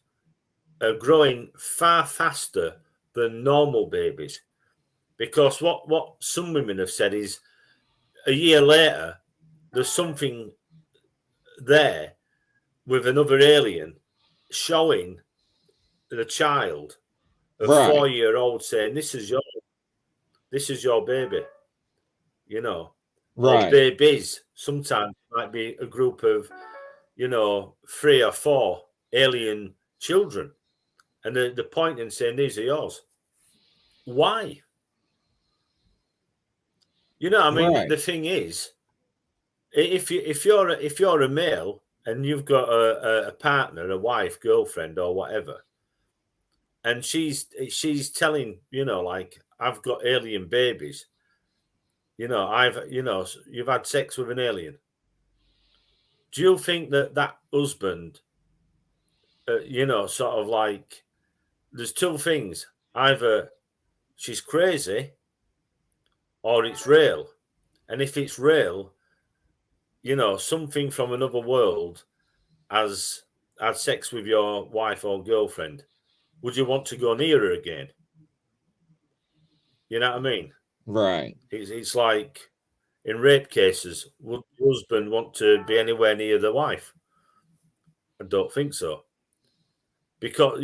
are growing far faster than normal babies. Because what some women have said is a year later, there's something there with another alien showing the child, a Right. 4-year-old, saying, this is your baby, or Right. babies. Sometimes it might be a group of, 3 or 4 alien children. And they're pointing saying, these are yours. Why? I mean, Right. the thing is, if you're a male and you've got a partner, a wife, girlfriend, or whatever, and she's telling, like, I've got alien babies, you've had sex with an alien. Do you think that husband, sort of like, there's two things: either she's crazy or it's real. And if it's real, something from another world has had sex with your wife or girlfriend, would you want to go near her again? You know what I mean? Right. It's like in rape cases, would the husband want to be anywhere near the wife? I don't think so. Because,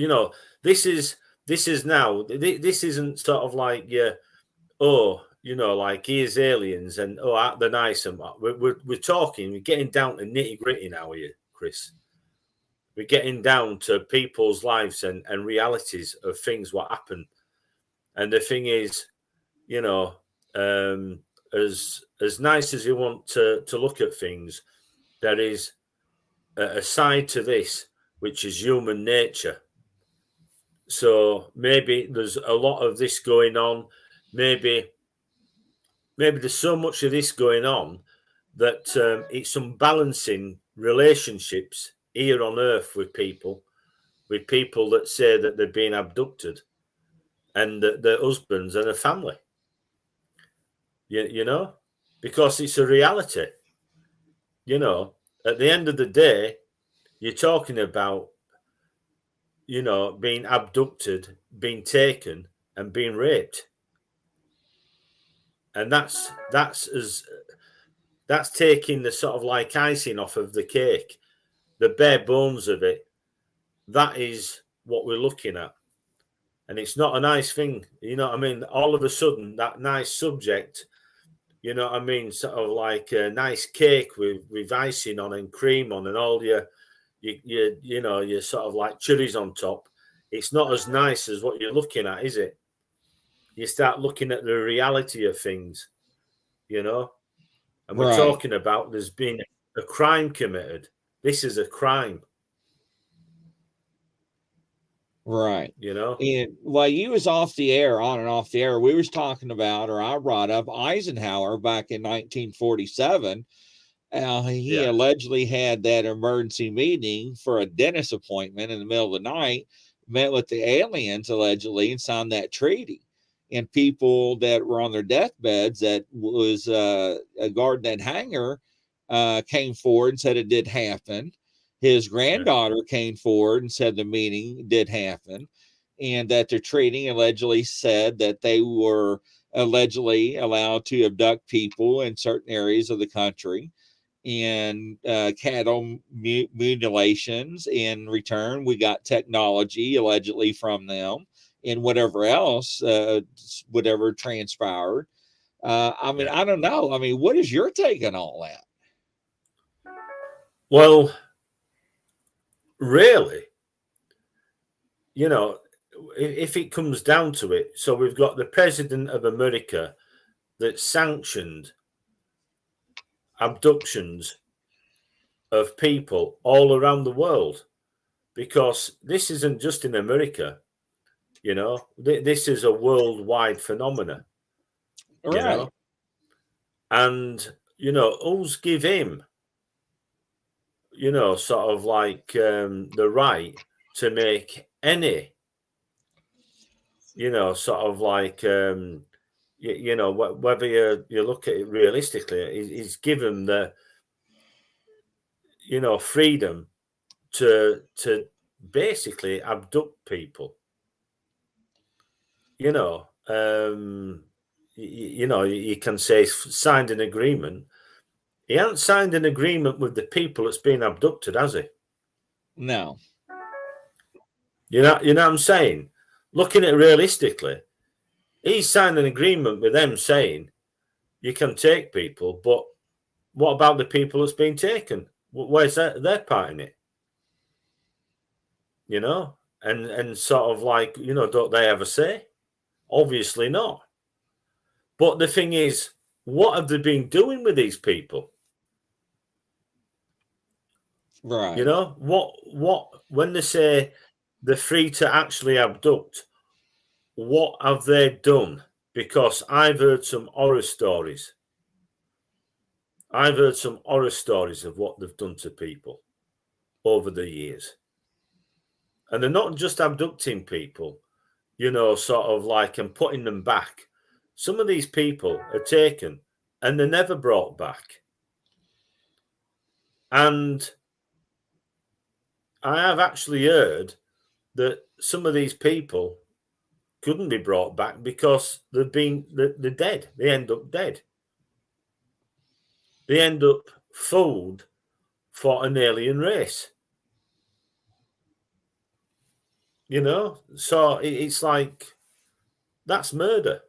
this is now, this isn't sort of like, like, here's aliens and, they're nice. And we're talking, we're getting down to nitty gritty now here, Chris. We're getting down to people's lives and realities of things what happen. And the thing is, as nice as you want to look at things, there is a side to this, which is human nature. So maybe there's a lot of this going on. Maybe there's so much of this going on that it's unbalancing relationships here on Earth with people that say that they've been abducted and that their husbands and a family. Because it's a reality. At the end of the day, you're talking about, being abducted, being taken, and being raped. And that's taking the sort of like icing off of the cake, the bare bones of it. That is what we're looking at. And it's not a nice thing. You know what I mean? All of a sudden, that nice subject, sort of like a nice cake with icing on and cream on and all your sort of like cherries on top. It's not as nice as what you're looking at, is it? You start looking at the reality of things, and we're Right. talking about there's been a crime committed. This is a crime. Right. And while you was off the air, on and off the air, we was talking about, or I brought up Eisenhower back in 1947. He Yeah. allegedly had that emergency meeting for a dentist appointment in the middle of the night, met with the aliens allegedly, and signed that treaty. And people that were on their deathbeds that was guarding that hangar came forward and said it did happen. His granddaughter came forward and said the meeting did happen, and that their treaty allegedly said that they were allegedly allowed to abduct people in certain areas of the country, and cattle mutilations. In return, we got technology allegedly from them, and whatever else, whatever transpired. I mean, I don't know. I mean, what is your take on all that? Well, really, if it comes down to it, so we've got the president of America that sanctioned abductions of people all around the world, because this isn't just in America, this is a worldwide phenomenon, Right. and, who's give him, sort of like the right to make any, sort of like, whether you look at it realistically, he's given the, freedom to basically abduct people. You can say signed an agreement. He hasn't signed an agreement with the people that's been abducted, has he? No. You know what I'm saying? Looking at it realistically, he's signed an agreement with them saying you can take people, but what about the people that's been taken? Where's their part in it? And sort of like, don't they ever say? Obviously not. But the thing is, what have they been doing with these people? Right. What when they say they're free to actually abduct, what have they done? Because I've heard some horror stories. I've heard some horror stories of what they've done to people over the years. And they're not just abducting people, sort of like, and putting them back. Some of these people are taken and they're never brought back. And I have actually heard that some of these people couldn't be brought back because they're dead. They end up dead. They end up food for an alien race. So it's like, that's murder.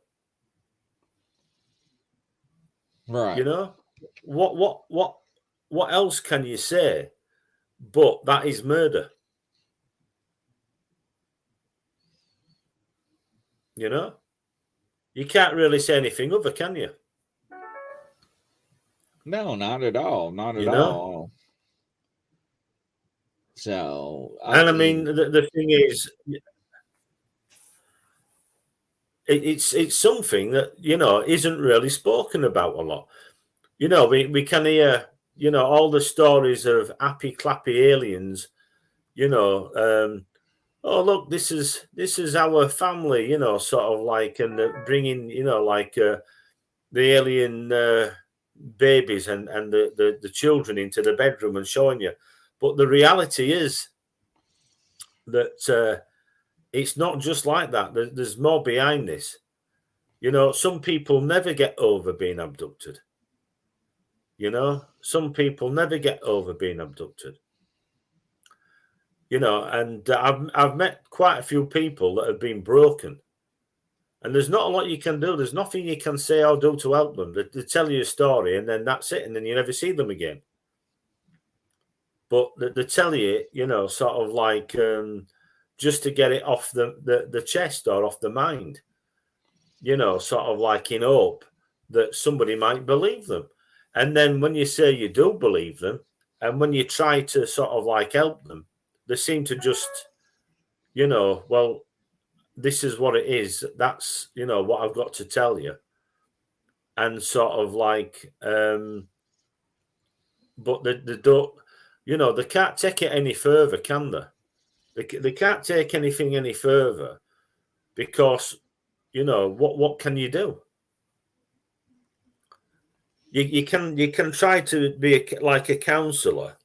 Right. What else can you say? But that is murder. You can't really say anything other, can you? No, not at all. Not at all. So, I mean, the thing is, it's something that isn't really spoken about a lot. We can hear all the stories of happy clappy aliens. Oh look, this is our family. Sort of like, and bringing like the alien babies and the children into the bedroom and showing you. But the reality is that it's not just like that. There's more behind this. Some people never get over being abducted. Some people never get over being abducted. And I've met quite a few people that have been broken. And there's not a lot you can do. There's nothing you can say or do to help them. They tell you a story and then that's it. And then you never see them again. But they tell you, sort of like just to get it off the chest or off the mind, sort of like in hope that somebody might believe them. And then when you say you do believe them, and when you try to sort of like help them, they seem to just, well, this is what it is. That's, what I've got to tell you. And sort of like, but they don't, they can't take it any further, can they? They can't take anything any further because, what can you do? You can try to be like a counselor,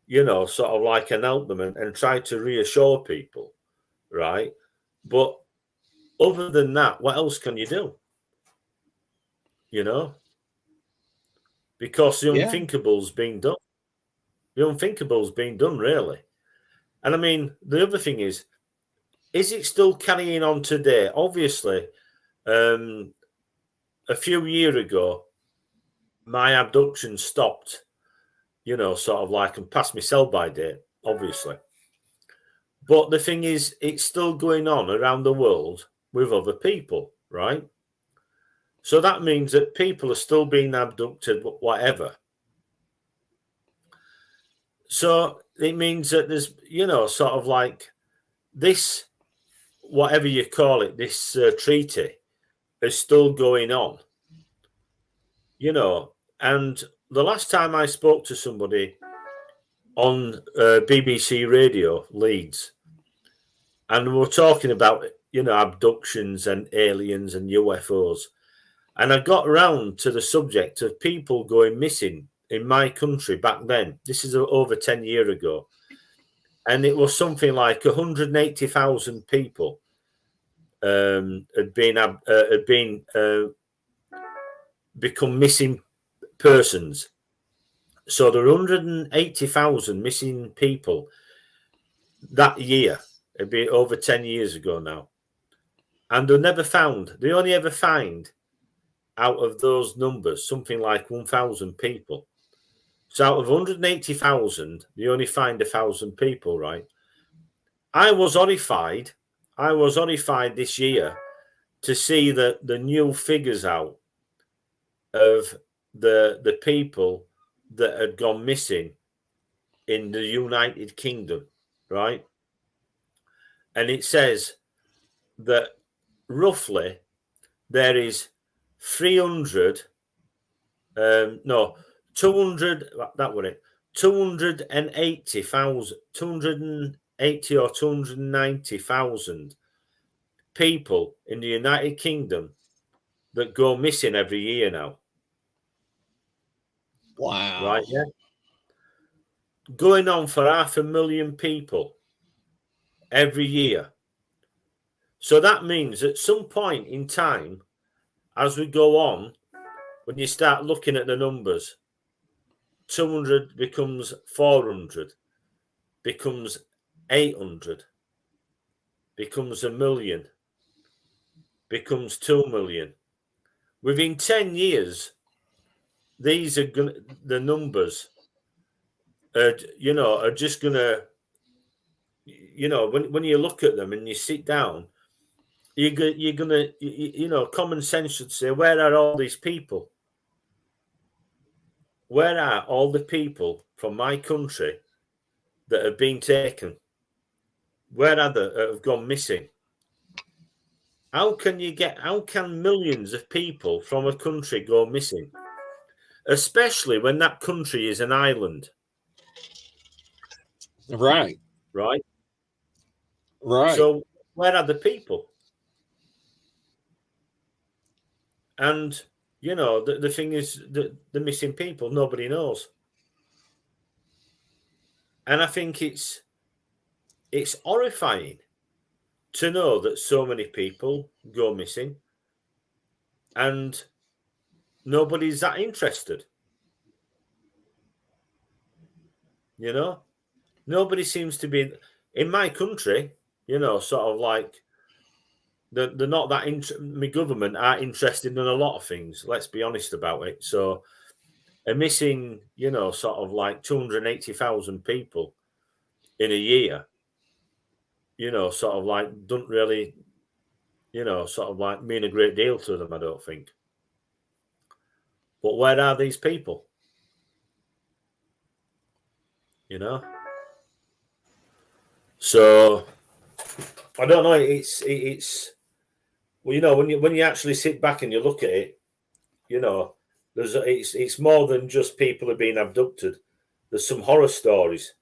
sort of like, and help them and try to reassure people, right? But other than that, what else can you do? because the unthinkable's been done. The unthinkable's been done, really. And I mean, the other thing is it still carrying on today? Obviously, a few years ago, my abduction stopped, you know, sort of like, and passed my sell-by date, obviously. But the thing is, it's still going on around the world with other people, right? So that means that people are still being abducted, whatever. So it means that there's, you know, sort of like this, whatever you call it, this treaty is still going on, you know. And the last time I spoke to somebody on BBC Radio Leeds, and we were talking about, you know, abductions and aliens and UFOs, and I got around to the subject of people going missing in my country back then. This is over 10 years ago. And it was something like 180,000 become missing persons. So there are 180,000 missing people that year. It'd be over 10 years ago now. And they're never found. They only ever find out of those numbers something like 1,000 people. So out of 180,000, they only find 1,000 people, right? I was horrified this year to see the new figures out of the people that had gone missing in the United Kingdom, right? And it says that roughly there is 200, that were it, 280,000, 280 or 290,000 people in the United Kingdom that go missing every year now. Wow. Right, yeah. Going on for 500,000 people every year. So that means at some point in time, as we go on, when you start looking at the numbers, 200 becomes 400, becomes 800, becomes 1 million, becomes 2 million. Within 10 years, these are the numbers are, you know, are just gonna, you know, when you look at them and you sit down, you're gonna, you know, common sense should say, where are all these people? Where are all the people from my country that have been taken? Where are they that have gone missing? How can millions of people from a country go missing? Especially when that country is an island. Right. Right? Right. So where are the people? And, you know, the thing is, the missing people, nobody knows. And I think it's horrifying to know that so many people go missing and nobody's that interested. You know, nobody seems to be in my country, you know, sort of like they're not that my government are interested in a lot of things. Let's be honest about it. So a missing, you know, sort of like 280,000 people in a year, you know, sort of like don't really, you know, sort of like mean a great deal to them, I don't think. But where are these people? You know? So I don't know. It's well, you know, when you actually sit back and you look at it, you know, it's more than just people are being abducted. There's some horror stories.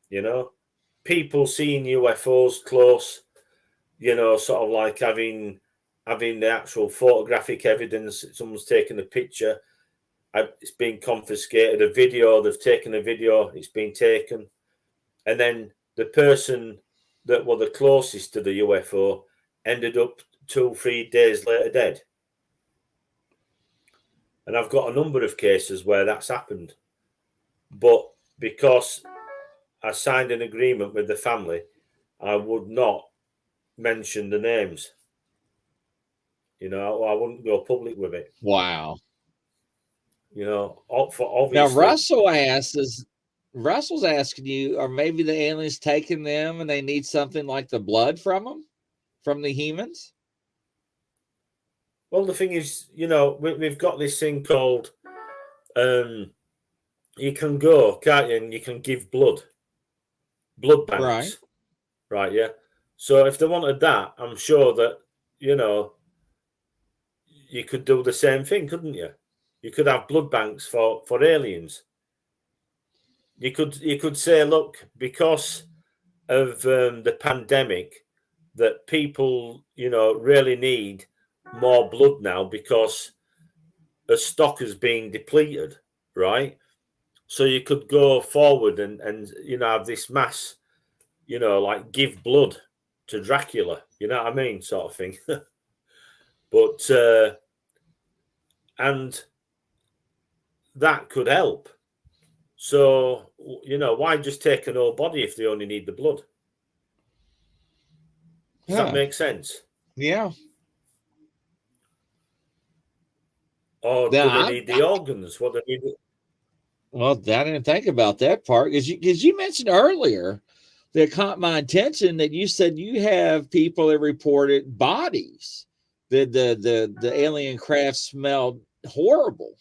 You know, people seeing UFOs close. You know, sort of like having the actual photographic evidence. Someone's taken a picture. It's been confiscated. A video. They've taken a video. It's been taken, and then the person that were the closest to the UFO ended up 2-3 days later dead. And I've got a number of cases where that's happened. But because I signed an agreement with the family, I would not mention the names. You know, I wouldn't go public with it. Wow. You know, for Now obviously. Russell's asking you, are maybe the aliens taking them and they need something like the blood from them, from the humans? Well, the thing is, you know, we've got this thing called, you can go, can't you, and you can give blood banks, right? Yeah. So if they wanted that, I'm sure that, you know, you could do the same thing, couldn't you? You could have blood banks for aliens. You could say, look, because of the pandemic, that people, you know, really need more blood now because the stock is being depleted, right? So you could go forward and you know, have this mass, you know, like give blood to Dracula, you know what I mean, sort of thing. But and that could help. So, you know, why just take an old body if they only need the blood? Does that make sense? Yeah. Or do they need the organs? What they need? Well, I didn't think about that part because you mentioned earlier that caught my attention that you said you have people that reported bodies that the alien craft smelled horrible.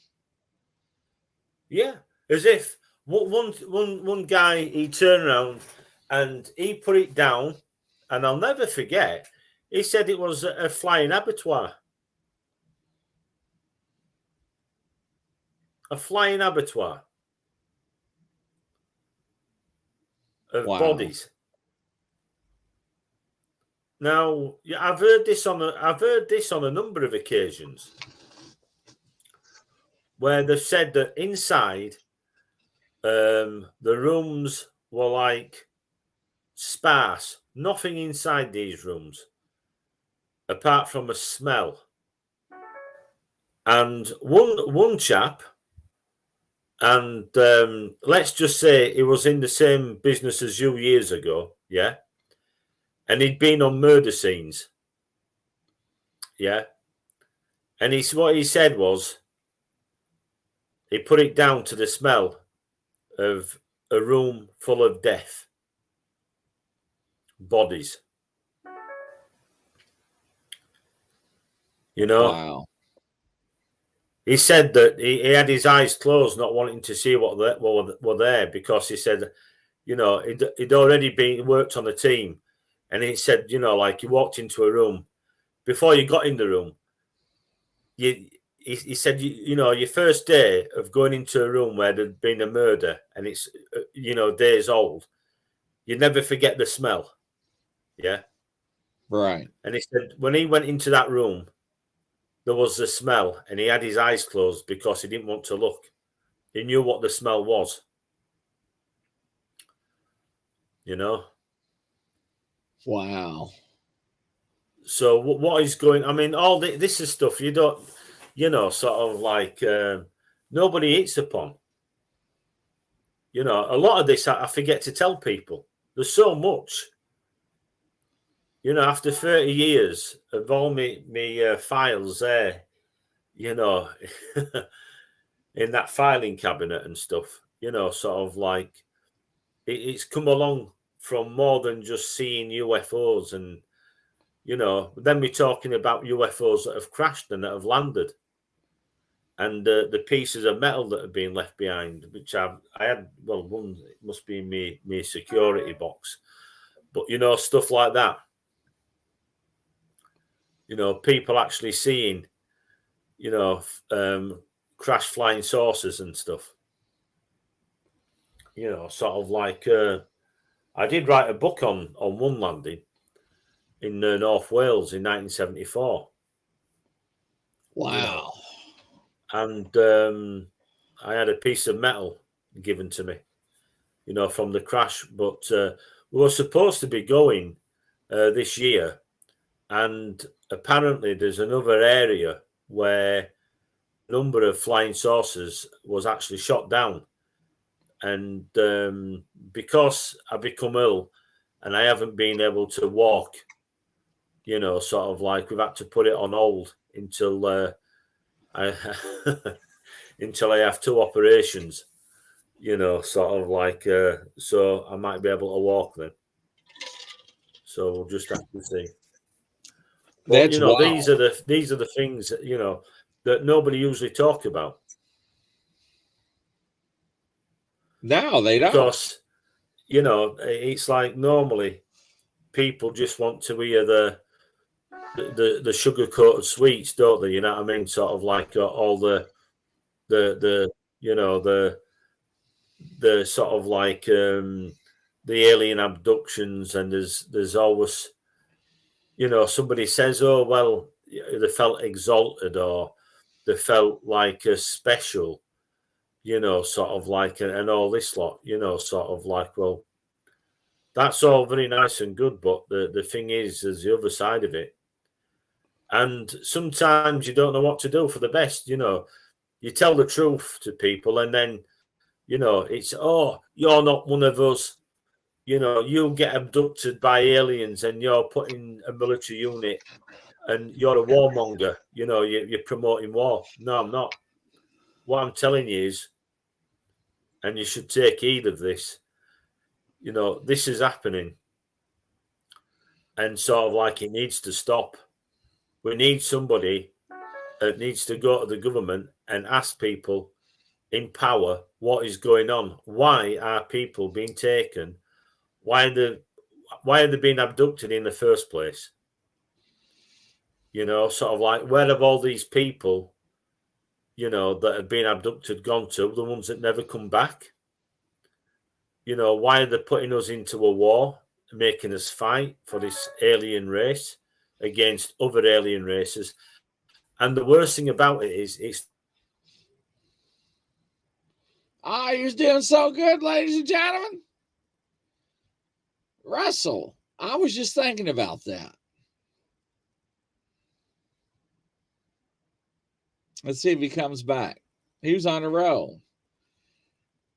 Yeah, as if one guy, he turned around and he put it down, and I'll never forget. He said it was a flying abattoir. A flying abattoir of bodies. Now, I've heard this on a number of occasions where they've said that inside the rooms were like sparse, nothing inside these rooms apart from a smell. And one chap, and let's just say he was in the same business as you years ago, yeah, and he'd been on murder scenes, yeah, and what he said was he put it down to the smell of a room full of death, bodies. You know, Wow. he said that he had his eyes closed, not wanting to see what were there, because he said, you know, he'd already worked on a team, and he said, you know, like he walked into a room. Before you got in the room, he said, you know, your first day of going into a room where there'd been a murder and it's, you know, days old, you never forget the smell. Yeah. Right. And he said when he went into that room, there was the smell, and he had his eyes closed because he didn't want to look. He knew what the smell was. You know? Wow. So what is going, I mean, all this is stuff you don't, you know, sort of like nobody eats upon. You know, a lot of this I forget to tell people. There's so much. You know, after 30 years of all me files there, you know, in that filing cabinet and stuff, you know, sort of like it's come along from more than just seeing UFOs, and, you know, then we're talking about UFOs that have crashed and that have landed, and the pieces of metal that have been left behind, which I had, well, one, it must be in me security box, but, you know, stuff like that. You know, people actually seeing, you know, crash flying saucers and stuff. You know, sort of like I did write a book on one landing in North Wales in 1974. Wow. You know, and I had a piece of metal given to me, you know, from the crash. But we were supposed to be going this year, and apparently there's another area where number of flying saucers was actually shot down. And because I become ill and I haven't been able to walk, sort of like we've had to put it on hold until I until I have 2 operations, sort of like so I might be able to walk then. So we'll just have to see. But That's wild. these are the things that, that nobody usually talk about. No, they don't. Because it's like normally people just want to hear the sugar coated sweets, don't they? You know what I mean? Sort of like all the sort of like the alien abductions, and there's always somebody says, oh well, they felt exalted or they felt like a special, sort of like and all this lot, sort of like, well, that's all very nice and good, but the thing is, there's the other side of it. And sometimes you don't know what to do for the best. You tell the truth to people, and then, it's, oh, you're not one of us. You'll get abducted by aliens and you're put in a military unit and you're a warmonger. You're promoting war. No, I'm not. What I'm telling you is, and you should take heed of this, this is happening. And sort of like it needs to stop. We need somebody that needs to go to the government and ask people in power what is going on. Why are people being taken? Why are they being abducted in the first place? Sort of like, where have all these people, that have been abducted gone to? The ones that never come back? Why are they putting us into a war, making us fight for this alien race against other alien races? And the worst thing about it is it's... Oh, you're doing so good, ladies and gentlemen. Russell, I was just thinking about that. Let's see if he comes back. He was on a roll.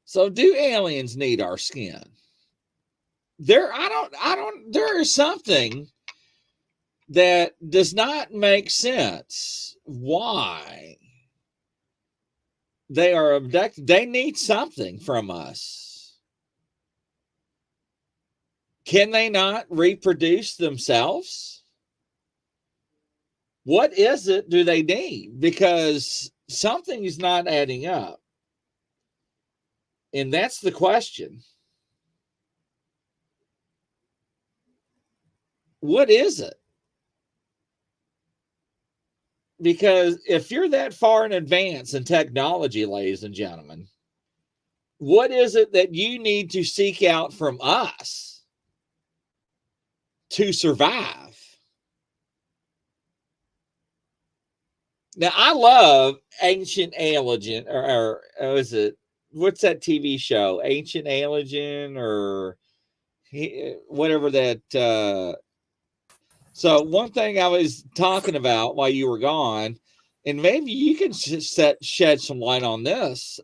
So do aliens need our skin? There is something that does not make sense. Why they are abducted? They need something from us. Can they not reproduce themselves? What is it do they need? Because something is not adding up. And that's the question. What is it? Because if you're that far in advance in technology, ladies and gentlemen, what is it that you need to seek out from us to survive? Now, I love Ancient Alien, or is it, what's that TV show? Ancient Alien, or whatever that. So one thing I was talking about while you were gone, and maybe you can shed some light on this,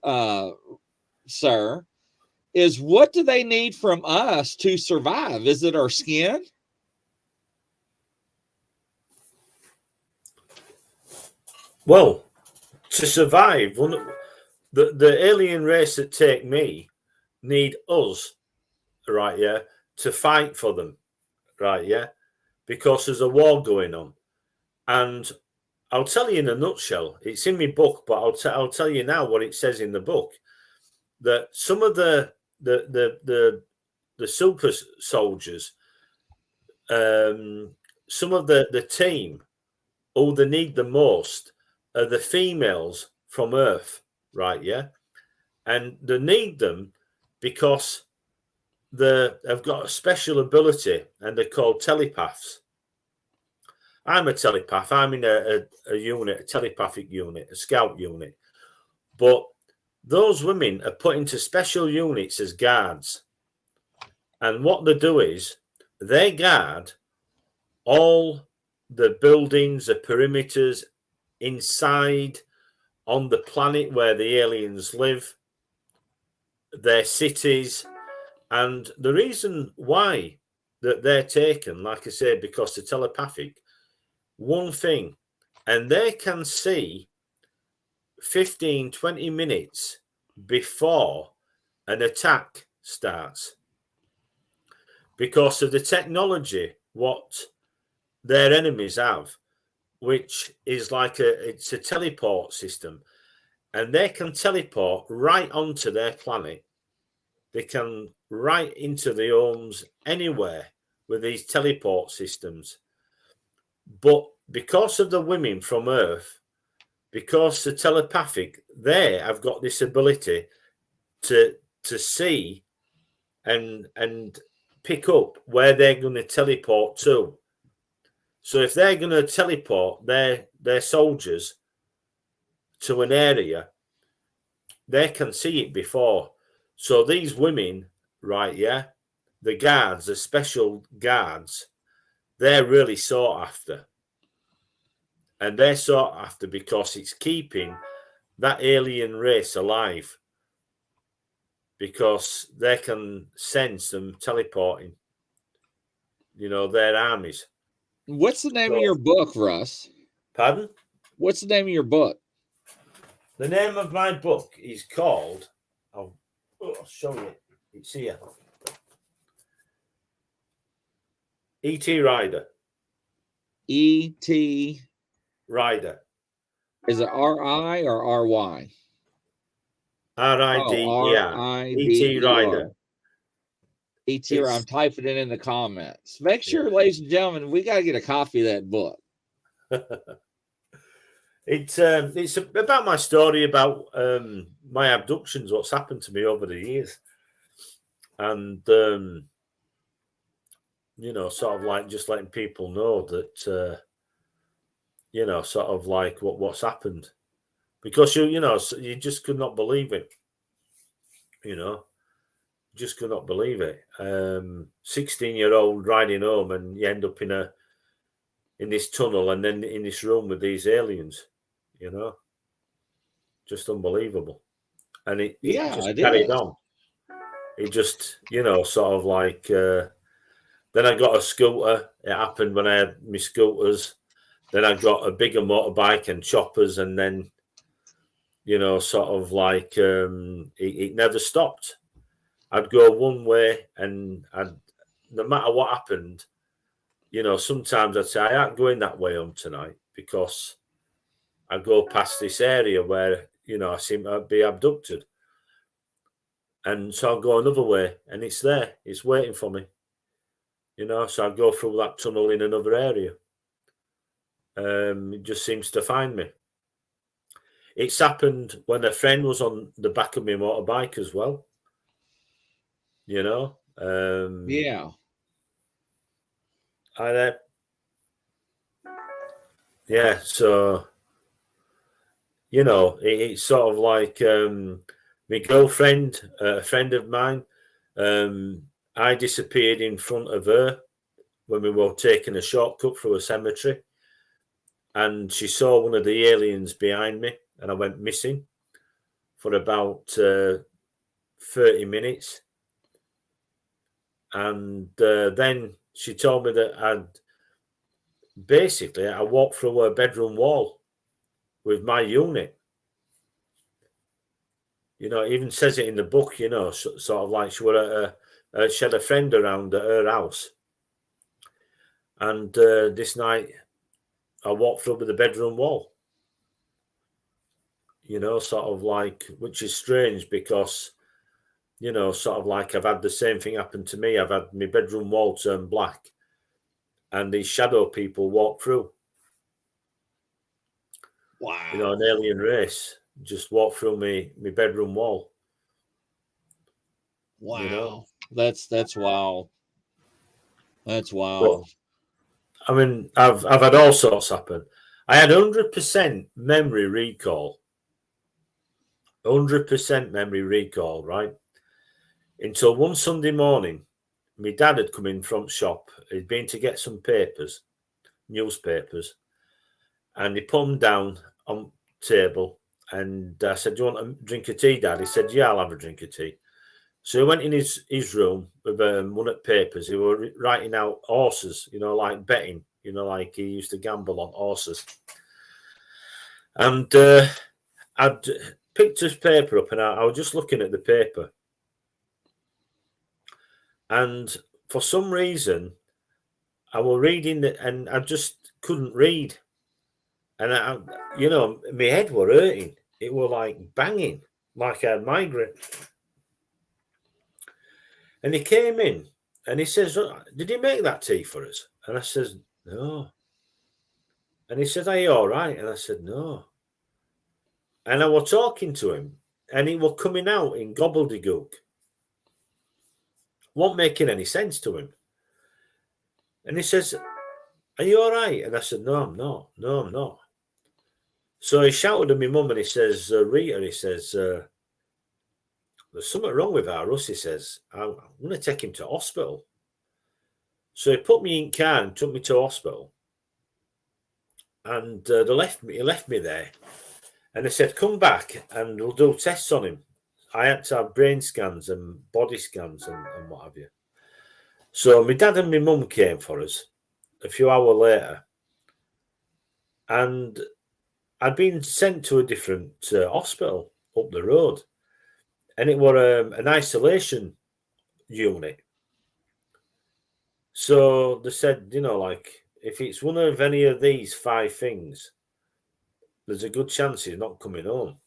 sir, is what do they need from us to survive? Is it our skin? Well, to survive, the alien race that take me need us, right, yeah, to fight for them, right, yeah, because there's a war going on. And I'll tell you in a nutshell, it's in my book, but I'll tell you now what it says in the book, that some of the super soldiers, some of the team who they need the most are the females from Earth, right? Yeah. And they need them because they've got a special ability and they're called telepaths. I'm a telepath. I'm in a unit, a telepathic unit, a scout unit. But those women are put into special units as guards. And what they do is they guard all the buildings, the perimeters inside on the planet where the aliens live, their cities, and the reason why that they're taken, like I said, because they're telepathic, one thing, and they can see 15, 20 minutes before an attack starts because of the technology what their enemies have, which is like it's a teleport system, and they can teleport right onto their planet. They can right into the homes anywhere with these teleport systems. But because of the women from Earth, because they're telepathic, they have got this ability to see and pick up where they're going to teleport to. So if they're going to teleport their soldiers to an area, they can see it before. So these women, right, yeah, the guards, the special guards, they're really sought after. And they're sought after because it's keeping that alien race alive. Because they can sense them teleporting, their armies. What's the name of your book, Russ? Pardon? What's the name of your book? The name of my book is called, I'll show you, it's here. E.T. Rider. E.T. Rider. Is it R-I or R-Y? R-I-D-E-R. E.T. Rider. E.T. I'm typing it in the comments. Make sure, ladies and gentlemen, we got to get a copy of that book. It's about my story about my abductions, what's happened to me over the years. And, sort of like just letting people know that, sort of like what's happened. Because, you just could not believe it. Just could not believe it. 16-year-old riding home and you end up in this tunnel and then in this room with these aliens, just unbelievable. And it just carried on. It just, sort of like, then I got a scooter. It happened when I had my scooters. Then I got a bigger motorbike and choppers. And then, sort of like, it never stopped. I'd go one way and no matter what happened, sometimes I'd say, I ain't going that way home tonight because I go past this area where, I seem to be abducted. And so I'll go another way and it's there. It's waiting for me. So I go through that tunnel in another area. It just seems to find me. It's happened when a friend was on the back of my motorbike as well. Yeah. So, it's sort of like my girlfriend, a friend of mine, I disappeared in front of her when we were taking a shortcut through a cemetery. And she saw one of the aliens behind me and I went missing for about 30 minutes. And then she told me that I walked through her bedroom wall with my unit. It even says it in the book, sort of like she had a friend around at her house. And this night I walked through the bedroom wall. Sort of like, which is strange because, sort of like I've had the same thing happen to me. I've had my bedroom wall turn black and these shadow people walk through. Wow. An alien race just walk through my bedroom wall. Wow. That's wild. That's wild. Well, I mean, I've had all sorts happen. I had 100% memory recall. 100% memory recall, right? Until one Sunday morning, my dad had come in from shop. He'd been to get some newspapers, and he put them down on the table. And I said, "Do you want a drink of tea, Dad?" He said, "Yeah, I'll have a drink of tea." So he went in his room with one of the papers. He were writing out horses, like betting, like he used to gamble on horses. And I'd picked his paper up, and I was just looking at the paper. And for some reason, I was reading it, and I just couldn't read. And my head were hurting. It were like banging, like I had migraine. And he came in, and he says, "Did he make that tea for us?" And I says, "No." And he said, "Are you all right?" And I said, "No." And I was talking to him, and he was coming out in gobbledygook. Wasn't making any sense to him. And he says, "Are you all right?" And I said, "No, I'm not. No, I'm not." So he shouted at my mum, and he says, "Rita," he says, "there's something wrong with our Russ." He says, "I'm going to take him to hospital." So he put me in car and took me to hospital. And he left me there. And they said, "Come back and we'll do tests on him." I had to have brain scans and body scans and what have you. So my dad and my mum came for us a few hours later. And I'd been sent to a different hospital up the road. And it was an isolation unit. So they said, like, if it's one of any of these 5 things, there's a good chance he's not coming home.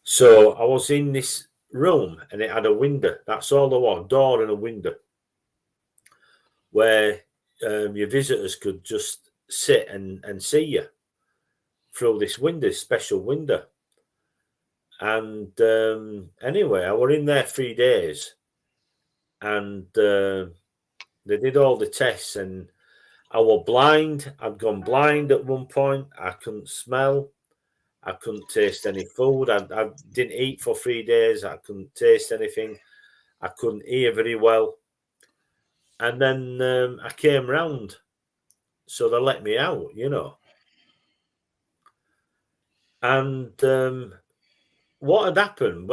So I was in this room, and it had a window. That's all there was, a door and a window, where your visitors could just sit and see you through this window, special window. And anyway, I was in there 3 days, and they did all the tests, and I was blind. I'd gone blind at one point. I couldn't smell. I couldn't taste any food. I didn't eat for 3 days. I couldn't taste anything. I couldn't hear very well. And then I came round. So they let me out, And what had happened,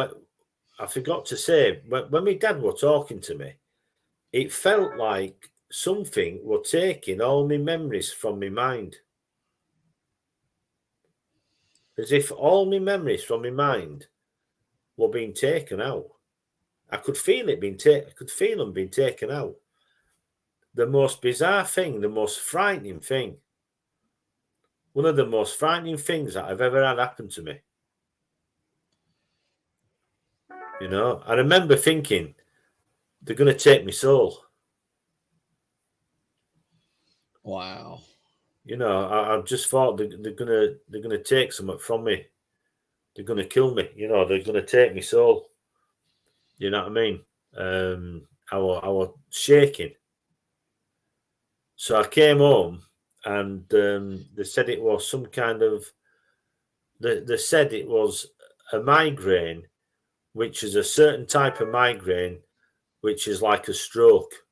I forgot to say, when my dad was talking to me, it felt like something was taking all my memories from my mind. As if all my memories from my mind were being taken out. I could feel it I could feel them being taken out. The most bizarre thing, the most frightening thing, one of the most frightening things that I've ever had happen to me. I remember thinking, they're going to take my soul. Wow. I just thought they're gonna take something from me. They're gonna kill me. They're gonna take my soul. You know what I mean? I was shaking. So I came home, and they said it was some kind of. They said it was a migraine, which is a certain type of migraine, which is like a stroke.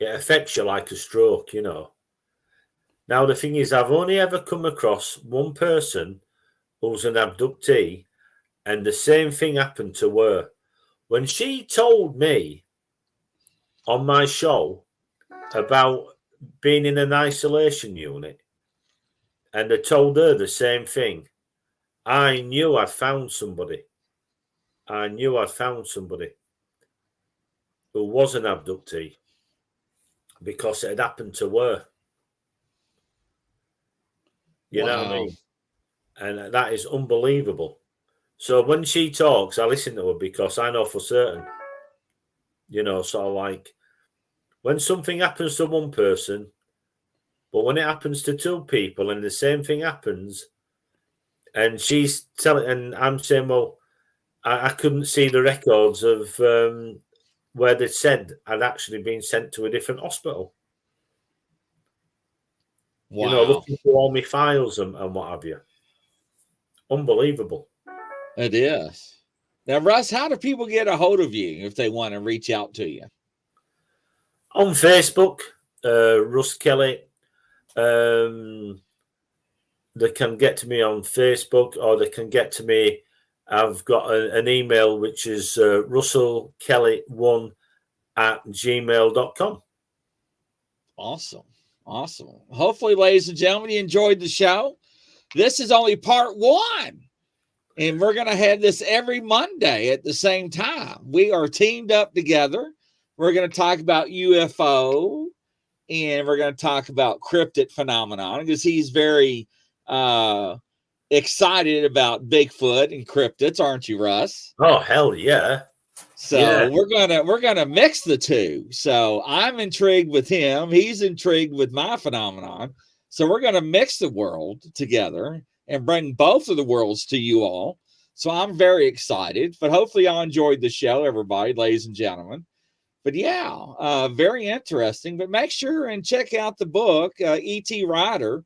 It affects you like a stroke, Now, the thing is, I've only ever come across one person who's an abductee, and the same thing happened to her. When she told me on my show about being in an isolation unit, and I told her the same thing, I knew I'd found somebody. I knew I'd found somebody who was an abductee, because it had happened to her. You know what I mean? And that is unbelievable. So when she talks, I listen to her, because I know for certain, sort of like when something happens to one person, but when it happens to 2 people and the same thing happens, and she's telling, and I'm saying, well, I couldn't see the records of where they said I'd actually been sent to a different hospital. Wow. Looking through all my files and what have you. Unbelievable. It is. Now, Russ, how do people get a hold of you if they want to reach out to you? On Facebook, Russ Kelly. they can get to me on Facebook, or they can get to me. I've got an email, which is russellkelly1@gmail.com. Awesome. Awesome. Hopefully, ladies and gentlemen, you enjoyed the show. This is only part one, and we're going to have this every Monday at the same time. We are teamed up together. We're going to talk about UFO, and we're going to talk about cryptid phenomenon, because he's very excited about Bigfoot and cryptids, aren't you, Russ? Oh, hell yeah. So yeah, we're gonna mix the two. So I'm intrigued with him. He's intrigued with my phenomenon. So we're gonna mix the world together and bring both of the worlds to you all. So I'm very excited. But hopefully y'all enjoyed the show, everybody, ladies and gentlemen. But yeah, very interesting. But make sure and check out the book, E.T. Rider.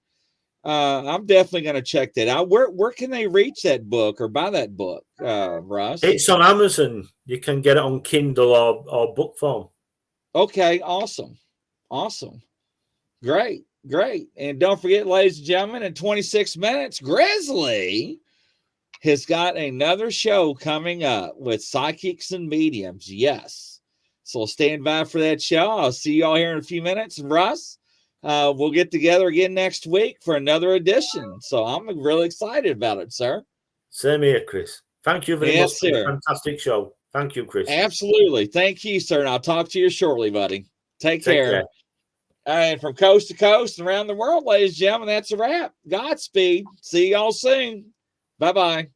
I'm definitely going to check that out. Where can they reach that book or buy that book, Russ? It's on Amazon. You can get it on Kindle or book form. Okay, awesome. Awesome. Great. And don't forget, ladies and gentlemen, in 26 minutes, Grizzly has got another show coming up with psychics and mediums. Yes. So stand by for that show. I'll see you all here in a few minutes. And Russ, we'll get together again next week for another edition. So I'm really excited about it, sir. Same here, Chris. Thank you very much for a fantastic show. Thank you, Chris. Absolutely. Thank you, sir. And I'll talk to you shortly, buddy. Take care. And from coast to coast and around the world, ladies and gentlemen, that's a wrap. Godspeed. See y'all soon. Bye-bye.